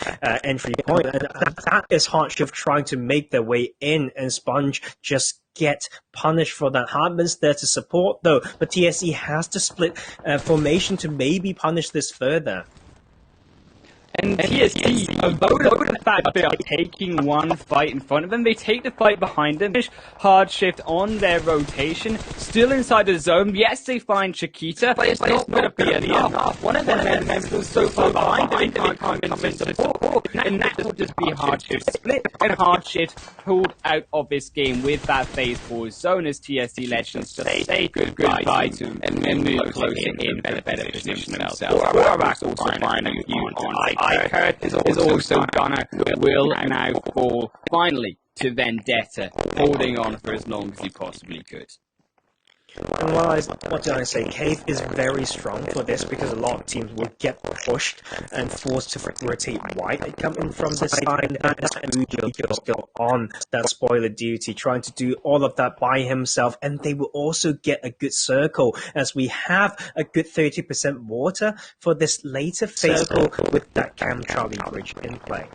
Speaker 5: entry point. And that is Heartshift trying to make their way in, and Sponge just get punished for that. Hartman's there to support though, but TSE has to split formation to maybe punish this further.
Speaker 7: And TSC, although the fact they are taking one fight in front of them, they take the fight behind them. Hard shift on their rotation, still inside the zone. Yes, they find Chiquita, but it's not going to be enough. One of their members was so far behind that they can't come in support. And that will just be Hard Shift split, and Hard Shift pulled out of this game with that phase 4 zone as TSC Legends just say goodbye to him and move closer in better position themselves. Warrack also finding a few on Kurt is also gonna will now fall finally to Vendetta, holding on for as long as he possibly could.
Speaker 5: And what did I say? Cave is very strong for this because a lot of teams will get pushed and forced to rotate wide coming from this side. And Pubg still on that spoiler duty, trying to do all of that by himself. And they will also get a good circle as we have a good 30% water for this later phase with that Cam Charlie Bridge in play.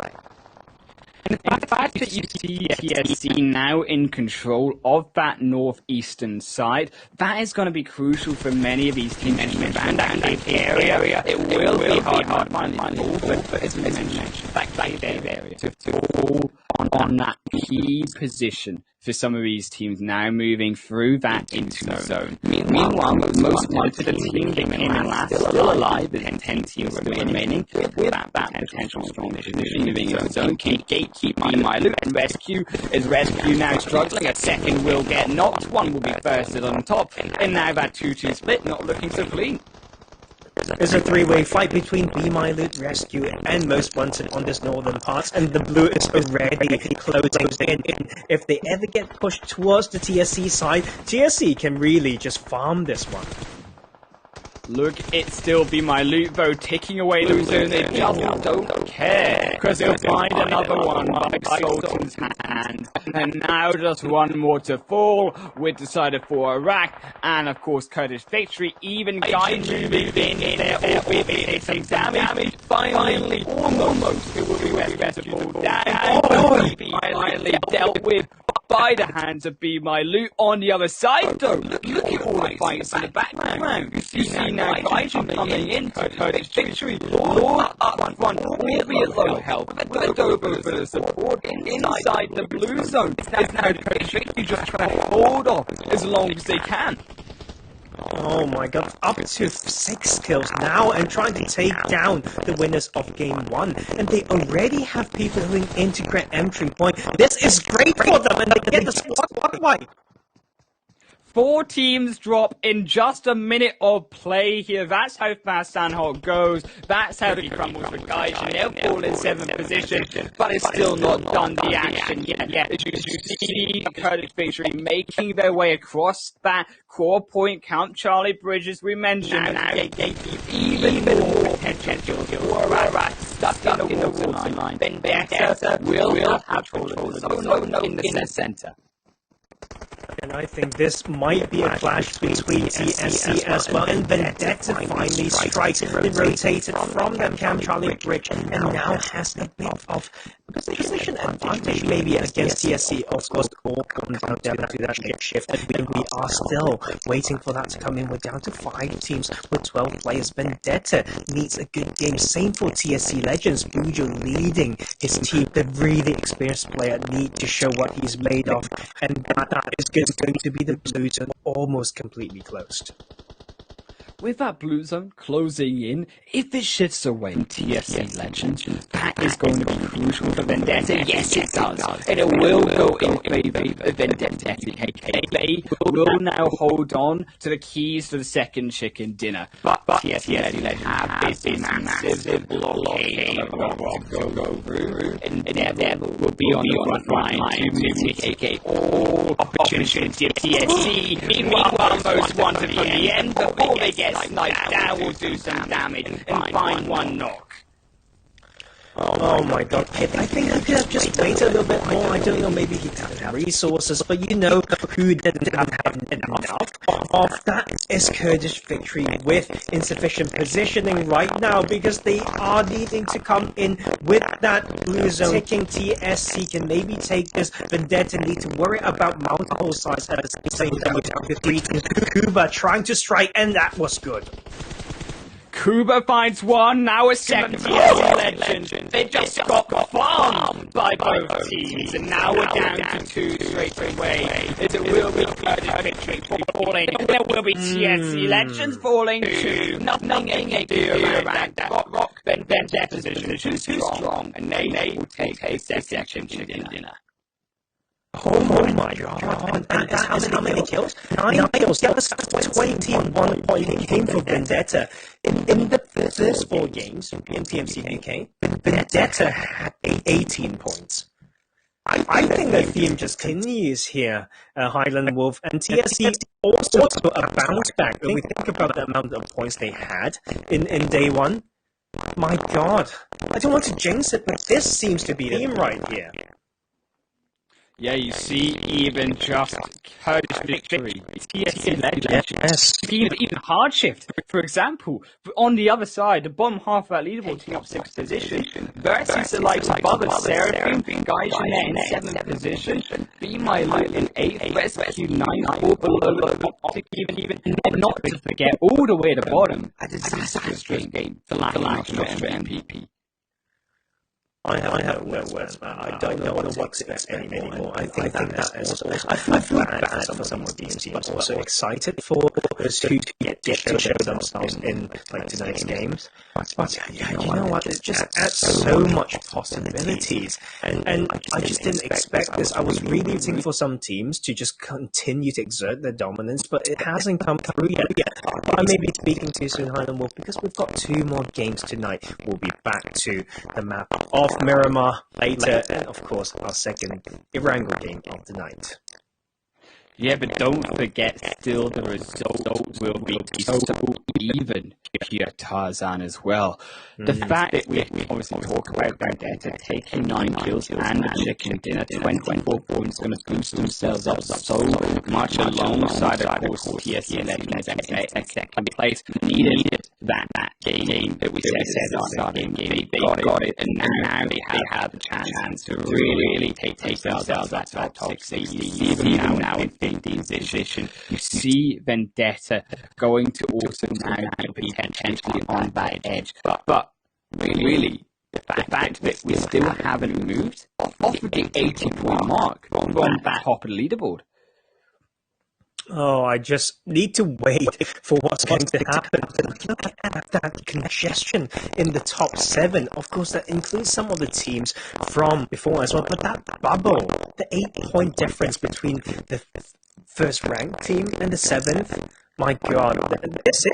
Speaker 7: And the fact that you see TSC now in control of that northeastern side, that is going to be crucial for many of these teams around that cave area. It will be hard to find but as we mentioned, that cave area to fall on that key position for some of these teams now moving through that into the zone. Meanwhile, most of the team came in last, still alive, and 10 teams remaining with that potential strong position moving into the zone. Gatekeep, Be My Loot, and Rescue. Is Rescue now struggling? A second will get knocked, one will be bursted on top, and now that 2-2 split not looking so clean.
Speaker 5: There's a three-way fight between Be My Loot, Rescue, and Most Wanted on this northern part, and the blue is already closing in. If they ever get pushed towards the TSC side, TSC can really just farm this one.
Speaker 7: Look, it's still Be My Loot though, ticking away the zone. They just don't care, because they'll find another one by Sultan's hand. And now just one more to fall, with the side of 4 Iraq, and of course Kurdish Victory, even guys moving in there, albeit they take some damage. Finally, almost it will be best to fall down. Finally dealt with by the hands of Be My Loot. On the other side though, look at all the fights in the background. You see now Gaijin coming in to Kurdish Victory. Lord up front, albeit low health, with a Dobo for the support inside the blue zone. It's now Kurdish Victory just trying to hold off as long as they can.
Speaker 5: Oh my god, up to 6 kills now and trying to take down the winners of game 1. And they already have people who integrate entry point. This is great for them and they get the spotlight.
Speaker 7: 4 teams drop in just a minute of play here. That's how fast Sandhawk goes. That's how it crumbles for Gaijin. They'll fall in 7th position, but it's still not done the action yet. As you see Kurdish Victory making their way across that core point, Count Charlie Bridge, as we mentioned. Now even more potential for Iraq stuck in the water line. Then Vendetta will have control of the zone in the center.
Speaker 5: And I think this might be a clash between TSC as well, and Vendetta finally strikes. They rotated from that Cam Charlie Bridge and now has a bit of position advantage maybe against TSC. Of course, the ball comes down to that shift, and we are still waiting for that to come in. We're down to 5 teams with 12 players. Vendetta needs a good game. Same for TSC Legends. Bujo leading his team. The really experienced player need to show what he's made of, and that is going to be the blue zone almost completely closed.
Speaker 7: with that blue zone closing in, if it shifts away from TFC Legends, that is going to be crucial for Vendetta. Yes, it does. And it will go in favor of Vendetta. They will now hold on to the keys to the second chicken dinner. But TFC Legends have this massive blockade go through, and Devil will be on the front line to mitigate all opportunities of TFC. Meanwhile, most wanted from the end, before they get sniped down, will do some damage and find one knock.
Speaker 5: Oh my god, Pip, I think he could have just waited a little bit more. I don't know, maybe he didn't have resources, but you know who didn't have enough of that is Kurdish victory with insufficient positioning right now, because they are needing to come in with that blue zone. Ticking TSC can maybe take this. Vendetta need to worry about multiple sides at the same time. Kuba trying to strike, and that was good.
Speaker 7: Kuba finds one, now a second TFC Legend. They just got farmed by both teams, and now we're down to 2 straight away. It will be Kurdish victory falling. There will be TFC Legends falling too. Nothing they can do around that. Rock, then their position is too strong, and they will take a second dinner.
Speaker 5: Oh my god. And how many kills? 9 kills. That was 21 point game for Vendetta. In the first 4 games in PMCO UK, Vendetta had 18 points. I think the theme just continues here, Highland Wolf, and TSC also a bounce back. When we think about the amount of points they had in day 1, my god. I don't want to jinx it, but this seems to be the theme right here.
Speaker 7: Yeah, you see, even just Kurdish victory, TSC Legends, even hard shift, for example, on the other side, the bottom half of that leaderboard taking up 6th position, versus the likes of Bubba, Seraphim, Guy Jeanette in 7th position, Be My Light in 8th, Rescue 9th, all below the Optic, even not to forget, all the way at the bottom, a disastrous game for last MVP.
Speaker 5: I have no words, man. I don't know what to expect anymore. I think that is also. I feel bad for some of these teams, but also excited for those who get to show themselves in like tonight's games. But yeah, you know what? It just adds so much possibilities, and I just didn't expect this. I was really rooting for some teams to just continue to exert their dominance, but it hasn't come through yet. I may be speaking too soon, Highland Wolf, because we've got 2 more games tonight. We'll be back to the map of Miramar later, and of course our second Erangel game of the night.
Speaker 7: Yeah, but don't forget, still the result will be so even here, Tarzan, as well. The fact that we obviously talk about Vendetta taking 9 kills and the chicken dinner, 24 points, going to boost themselves up so much alongside, of course, TSC Legends and second place. Needed that game that we said our game. They got it, and now they have the chance to really take themselves out of that top 6, even now in 15th position. You see Vendetta going to also now be potentially on that edge, but really the fact that we still haven't moved off of the 80-point mark from that top of the leaderboard.
Speaker 5: Oh, I just need to wait for what's going to happen. Look at that congestion in the top 7. Of course, that includes some of the teams from before as well. But that bubble, the 8-point difference between the first ranked team and the 7th, my god, this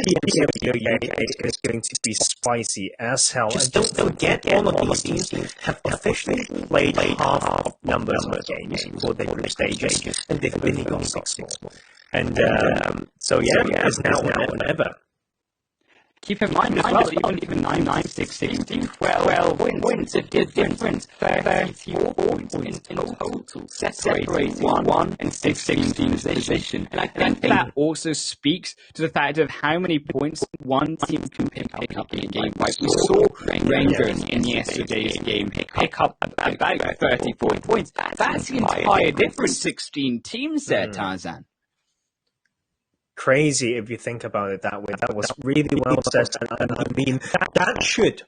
Speaker 5: is going to be spicy as hell. And don't forget, all of these teams have officially played half of numbers of games before they reach stage, and they've only got 6 more. And so yeah, it's now or never.
Speaker 7: Keep in mind as well, even 9, 9, 6, 16, 12 wins, a difference, 34 points in total, separating 1 and 16 position. And I think that also speaks to the fact of how many points one team can pick up in a game. Like we saw Rangers in yesterday's game pick up about 34 points. That's the entire difference, 16 teams there, Tarzan.
Speaker 5: Crazy if you think about it that way. That was really well said, and I mean that should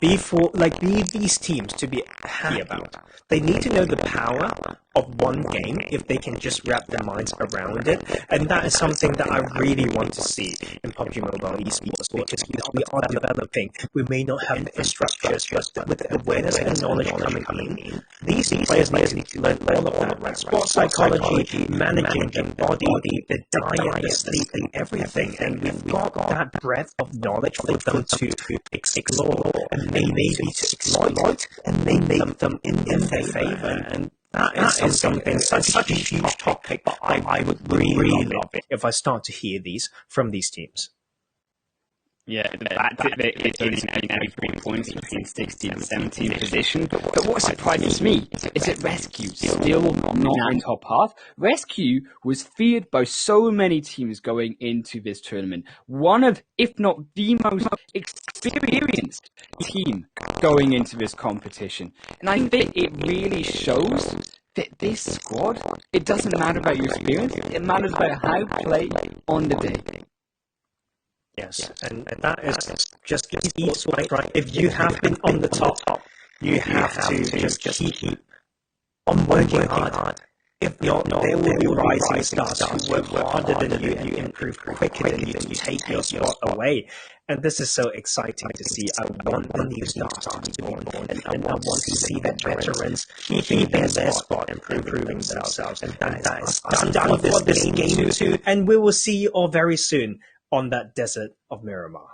Speaker 5: be for be these teams to be happy about. They need to know the power of one game if they can just wrap their minds around it. And that is something that I really want to see in PUBG Mobile esports, because we are developing. We may not have the infrastructures, but with the awareness and knowledge coming in, these players need to learn all of that, right? Sports psychology, managing the body, the diet, the sleep, and everything. And we've got that breadth of knowledge for them to explore and maybe to exploit and make them in their favor. And that is something, such a huge topic, but I would really love it if I start to hear these from these teams.
Speaker 7: Yeah, the fact that it's only now 3 points between 16th and 17th position. But what surprises me is that Rescue still not in top half. Rescue was feared by so many teams going into this tournament. One of, if not the most experienced team going into this competition. And I think it really shows that this squad, it doesn't matter about your experience, it matters about how you play on the day.
Speaker 5: Yes, and that is just esports, right? If you have been on the top, you have to just keep on working hard. If not, there will be rising stars who work harder than you and improve quicker than you to take your spot away. And this is so exciting to see. I want the new stars to be born, and I want to see the veterans keeping their spot, improving themselves. And that is done for this game too. And we will see you all very soon on that desert of Miramar.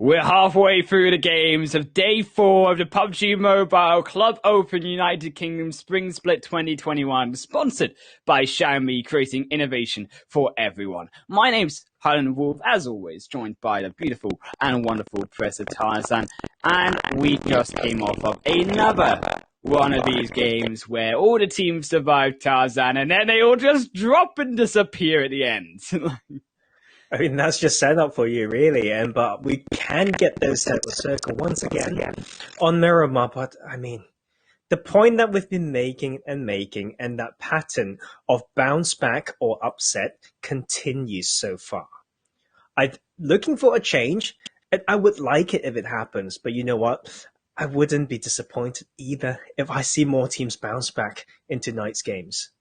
Speaker 7: We're halfway through the games of day 4 of the Pubg Mobile Club Open United Kingdom Spring Split 2021, sponsored by Xiaomi, creating innovation for everyone. My name's Highland Wolf, as always, joined by the beautiful and wonderful Professor Tarzan, and we just came off of another one of these games where all the teams survived Tarzan, and then they all just drop and disappear at the end.
Speaker 5: I mean, that's just set up for you, really. But we can get those set of circle once again on Miramar. But I mean, the point that we've been making, and that pattern of bounce back or upset continues so far. I'm looking for a change, and I would like it if it happens. But you know what? I wouldn't be disappointed either if I see more teams bounce back in tonight's games.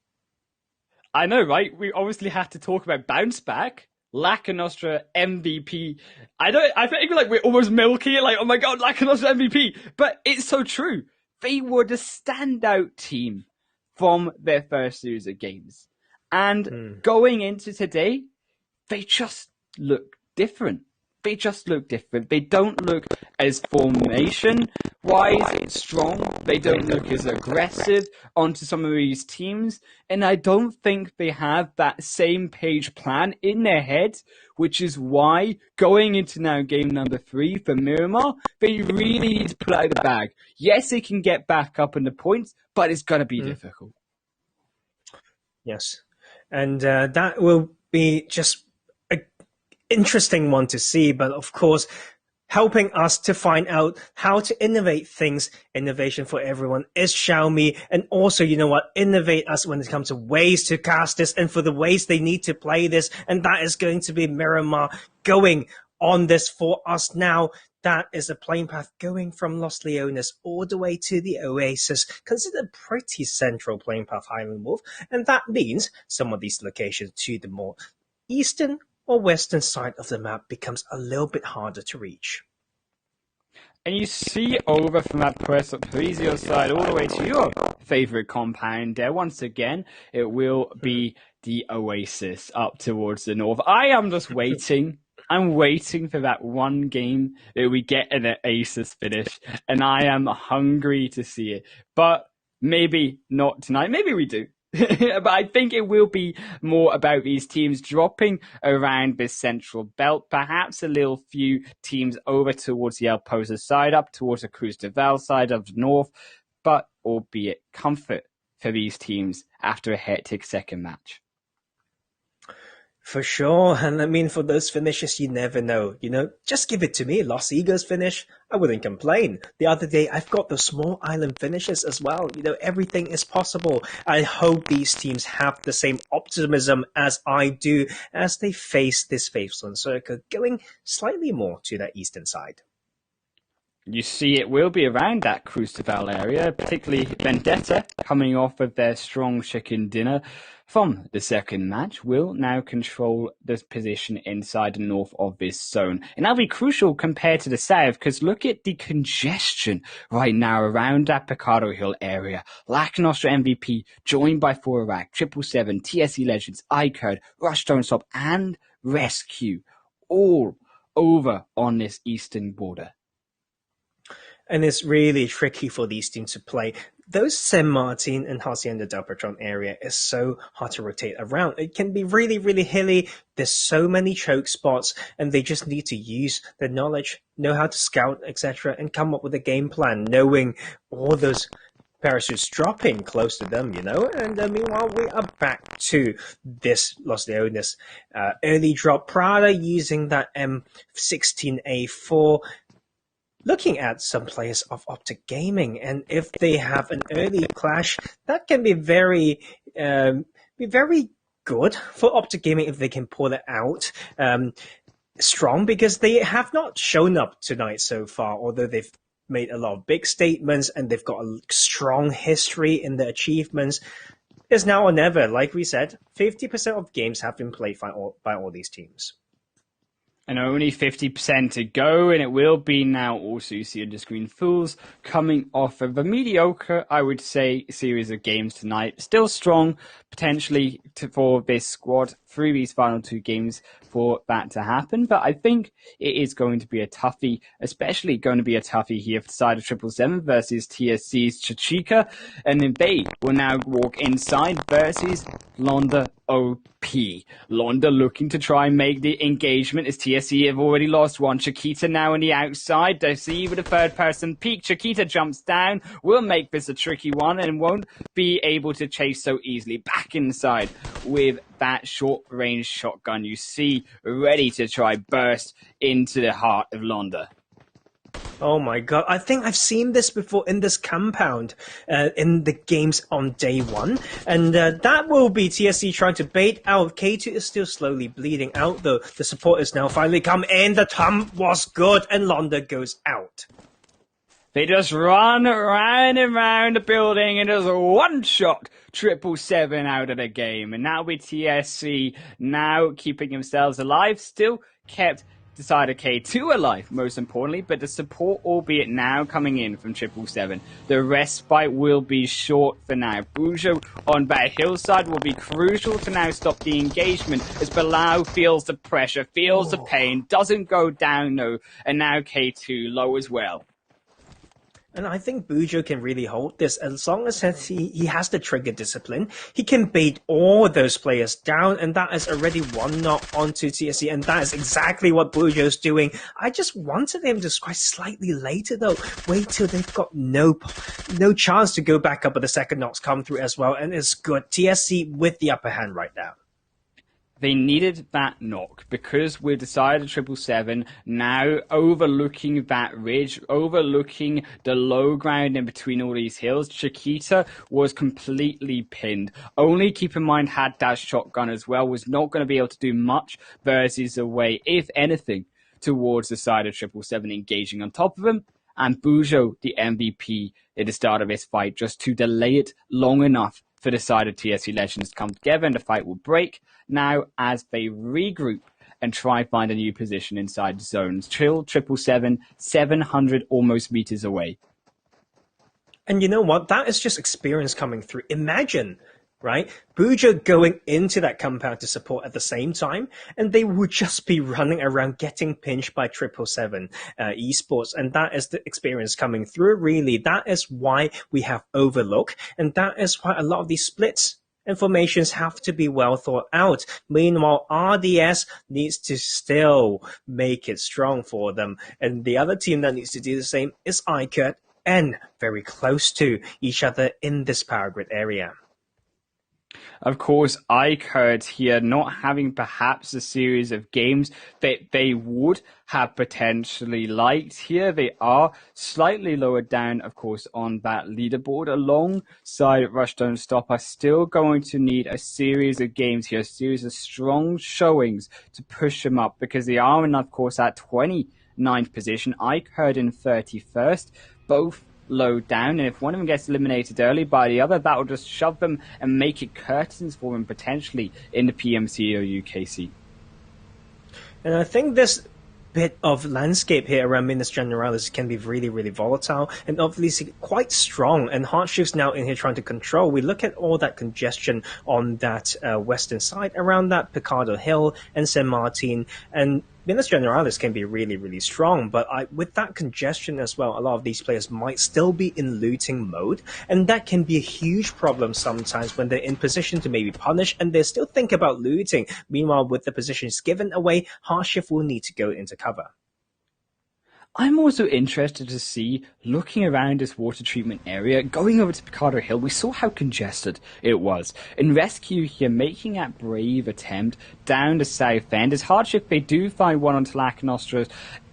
Speaker 7: I know, right? We obviously have to talk about bounce back. Laka Nostra MVP. I think like we're almost milking it, like, oh my god, Laka Nostra MVP. But it's so true. They were the standout team from their first series of games. And going into today, they just look different. They don't look as formation-wise strong. They don't look as aggressive onto some of these teams. And I don't think they have that same page plan in their heads, which is why going into now game number 3 for Miramar, they really need to pull out of the bag. Yes, they can get back up in the points, but it's going to be difficult.
Speaker 5: Yes. And that will be just interesting one to see, but of course helping us to find out how to innovate things. Innovation for everyone is Xiaomi, and also, you know what, innovate us when it comes to ways to cast this and for the ways they need to play this, and that is going to be Miramar going on this for us now. That is a playing path going from Los Leones all the way to the Oasis, considered pretty central playing path, Highland Wolf, and that means some of these locations to the more eastern or western side of the map becomes a little bit harder to reach.
Speaker 7: And you see over from that Parisio side all the way to your favorite compound there. Once again, it will be the Oasis up towards the north. I am just waiting. I'm waiting for that one game that we get an Oasis finish, and I am hungry to see it. But maybe not tonight. Maybe we do. But I think it will be more about these teams dropping around this central belt, perhaps a little few teams over towards the El Pozo side, up towards the Cruz de Val side of the north, but albeit comfort for these teams after a hectic second match.
Speaker 5: For sure, and I mean, for those finishes, you never know. You know, just give it to me. Los Egos finish, I wouldn't complain. The other day, I've got the small island finishes as well. You know, everything is possible. I hope these teams have the same optimism as I do as they face this Faithful Circuit, going slightly more to that eastern side.
Speaker 7: You see, it will be around that Cruz de Val area, particularly Vendetta, coming off of their strong chicken dinner from the second match, will now control this position inside the north of this zone. And that'll be crucial compared to the south, because look at the congestion right now around that Picado Hill area. Laka Nostra MVP, joined by Forac, 777, TSE Legends, iCode, Rush Don't Stop, and Rescue, all over on this eastern border.
Speaker 5: And it's really tricky for these teams to play. Those San Martin and Hacienda del Patron area is so hard to rotate around. It can be really, really hilly. There's so many choke spots, and they just need to use their knowledge, know how to scout, etc., and come up with a game plan, knowing all those parachutes dropping close to them, you know. And meanwhile, we are back to this Los Leones early drop. Prada using that M16A4. Looking at some players of Optic Gaming, and if they have an early clash, that can be very good for Optic Gaming if they can pull it out strong, because they have not shown up tonight so far, although they've made a lot of big statements and they've got a strong history in their achievements. It's now or never. Like we said, 50% of games have been played by all these teams.
Speaker 7: And only 50% to go, and it will be now also you see on the screen Fools coming off of a mediocre, I would say, series of games tonight. Still strong, potentially, for this squad through these final 2 games for that to happen. But I think it is going to be a toughie, especially going to be a toughie here for the side of 777 versus TSC's Chachika. And then they will now walk inside versus Londa OP. Londa looking to try and make the engagement as TSC have already lost one. Chiquita now on the outside. They see with a third person peek. Chiquita jumps down. Will make this a tricky one and won't be able to chase so easily. Back inside with that short range shotgun you see ready to try burst into the heart of Londa.
Speaker 5: Oh my god, I think I've seen this before in this compound in the games on day 1. And that will be TSC trying to bait out. K2 is still slowly bleeding out though. The support has now finally come in. The thumb was good and Londa goes out.
Speaker 7: They just run around and around the building and just one-shot 777 out of the game. And now with TSC now keeping themselves alive, still kept Decider K2 alive, most importantly, but the support, albeit now coming in from 777. The respite will be short for now. Bujo on that hillside will be crucial to now stop the engagement as Bilal feels the pressure, feels the pain, doesn't go down though, and now K2 low as well.
Speaker 5: And I think Bujo can really hold this as long as he has the trigger discipline. He can bait all those players down, and that is already one knock onto TSC, and that is exactly what Bujo's doing. I just wanted him to strike slightly later though. Wait till they've got no chance to go back up, but the second knocks come through as well, and it's good. TSC with the upper hand right now.
Speaker 7: They needed that knock because we decided 777 now overlooking that ridge, overlooking the low ground in between all these hills. Chiquita was completely pinned. Only keep in mind had that shotgun as well, was not going to be able to do much versus away, if anything, towards the side of 777 engaging on top of him. And Bujo, the MVP at the start of this fight, just to delay it long enough for the side of TSC Legends to come together and the fight will break. Now, as they regroup and try find a new position inside zones, Chill 777, 700 almost meters away.
Speaker 5: And you know what? That is just experience coming through. Imagine, right? Bujo going into that compound to support at the same time, and they would just be running around getting pinched by 777 esports. And that is the experience coming through, really. That is why we have Overlook, and that is why a lot of these splits and formations have to be well thought out. Meanwhile, RDS needs to still make it strong for them. And the other team that needs to do the same is iCurt, and very close to each other in this power grid area.
Speaker 7: Of course, iCurt here not having perhaps a series of games that they would have potentially liked here. They are slightly lower down, of course, on that leaderboard. Alongside Rush Don't Stop are still going to need a series of games here, a series of strong showings to push them up because they are in, of course, at 29th position. iCurt in 31st, both low down, and if one of them gets eliminated early by the other, that will just shove them and make it curtains for them potentially in the PMCO UKC.
Speaker 5: And I think this bit of landscape here around Minas Generalis can be really, really volatile and obviously quite strong. And Hardshift's now in here trying to control. We look at all that congestion on that western side around that Picado Hill and San Martin, and Minas Generalis can be really, really strong, but with that congestion as well, a lot of these players might still be in looting mode, and that can be a huge problem sometimes when they're in position to maybe punish, and they still think about looting. Meanwhile, with the positions given away, Hardshift will need to go into cover.
Speaker 7: I'm also interested to see, looking around this water treatment area, going over to Picado Hill, we saw how congested it was. And Rescue here making that brave attempt down the south end. As Hardship, they do find one onto Lacknostra's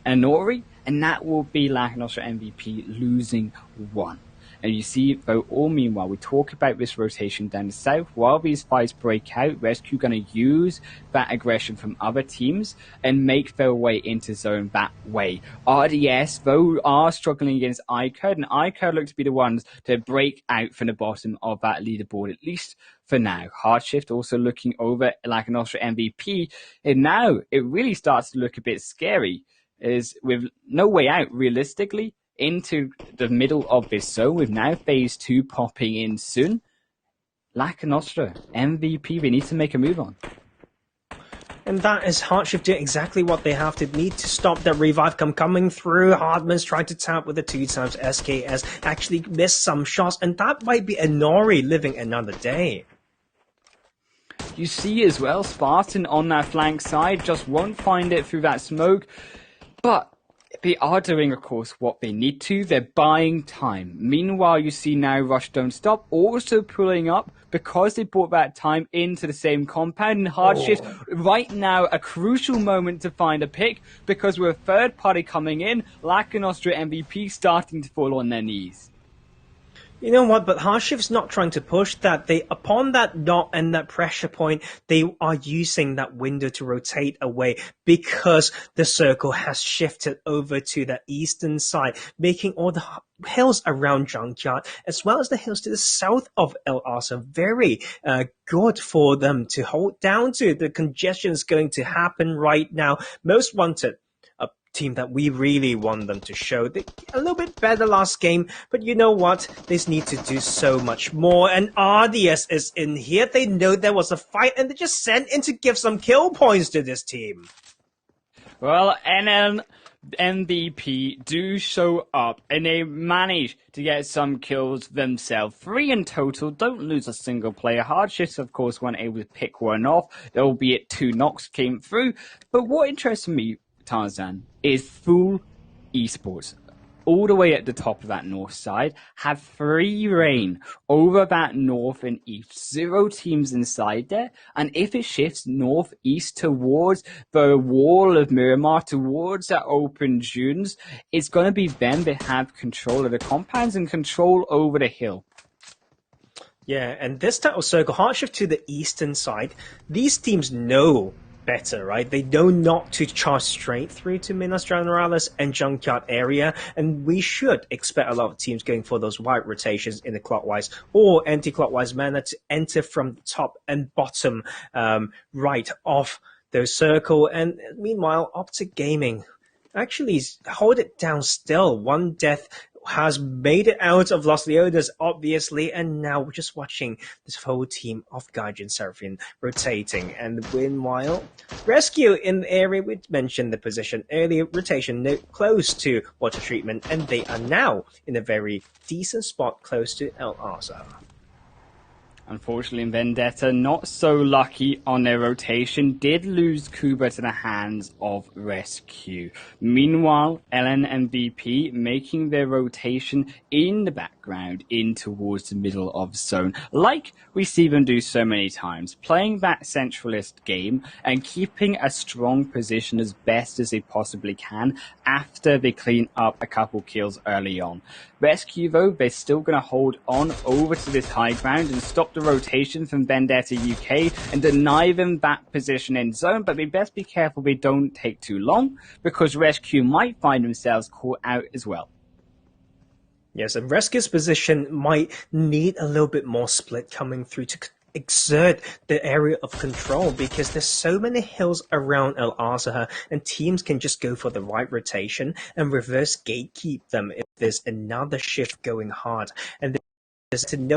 Speaker 7: Anori, and that will be Lacknostra MVP losing one. And you see, though, all meanwhile, we talk about this rotation down the south. While these fights break out, Rescue going to use that aggression from other teams and make their way into zone that way. RDS, though, are struggling against iCurt, and iCurt look to be the ones to break out from the bottom of that leaderboard, at least for now. Hardshift also looking over like an Austria MVP, and now it really starts to look a bit scary, is with no way out realistically into the middle of this zone, with now phase 2 popping in soon. Like an Austria MVP, they need to make a move on.
Speaker 5: And that is Hardshift doing exactly what they have to need to stop that revive coming through. Hardman's trying to tap with the 2x. SKS actually missed some shots, and that might be Nori living another day.
Speaker 7: You see as well, Spartan on that flank side just won't find it through that smoke, but they are doing, of course, what they need to. They're buying time. Meanwhile, you see now Rush Don't Stop also pulling up because they brought that time into the same compound. And Hardshift, right now, a crucial moment to find a pick, because with a third party coming in, like an Austria MVP starting to fall on their knees.
Speaker 5: You know what, but Hardshift's not trying to push that. They, upon that dot and that pressure point, they are using that window to rotate away because the circle has shifted over to the eastern side, making all the hills around Junkyard, as well as the hills to the south of El Asa, very good for them to hold down to. The congestion is going to happen right now. Most Wanted, a team that we really want them to show. They a little bit better last game, but you know what? They need to do so much more. And RDS is in here. They know there was a fight, and they just sent in to give some kill points to this team.
Speaker 7: Well, NL MVP do show up, and they manage to get some kills themselves. 3 in total, don't lose a single player. Hardshift, of course, weren't able to pick one off, albeit 2 knocks came through. But what interests me, Tarzan, is full esports. All the way at the top of that north side, have free reign over that north and east. 0 teams inside there, and if it shifts northeast towards the wall of Miramar, towards that open dunes, it's going to be them that have control of the compounds and control over the hill.
Speaker 5: Yeah, and this title circle, Hardshift to the eastern side, these teams know better, right? They know not to charge straight through to Minas Generalis and Junkyard area, and we should expect a lot of teams going for those wide rotations in the clockwise or anti-clockwise manner to enter from the top and bottom right of those circle. And meanwhile, Optic Gaming actually hold it down still. 1 death has made it out of Los Leones, obviously, and now we're just watching this whole team of Gaijin Seraphine rotating. And meanwhile, Rescue in the area, we mentioned the position earlier, rotation close to water treatment, and they are now in a very decent spot close to El Asa.
Speaker 7: Unfortunately, Vendetta, not so lucky on their rotation, did lose Kuba to the hands of Rescue. Meanwhile, LN MVP making their rotation in the background in towards the middle of zone, like we see them do so many times, playing that centralist game and keeping a strong position as best as they possibly can after they clean up a couple kills early on. Rescue, though, they're still going to hold on over to this high ground and stop the rotation from Vendetta UK and deny them that position in zone, but they best be careful they don't take too long, because Rescue might find themselves caught out as well.
Speaker 5: Yes, and Rescue's position might need a little bit more split coming through to exert the area of control, because there's so many hills around El Azhar, and teams can just go for the right rotation and reverse gatekeep them if there's another shift going hard. And there's to know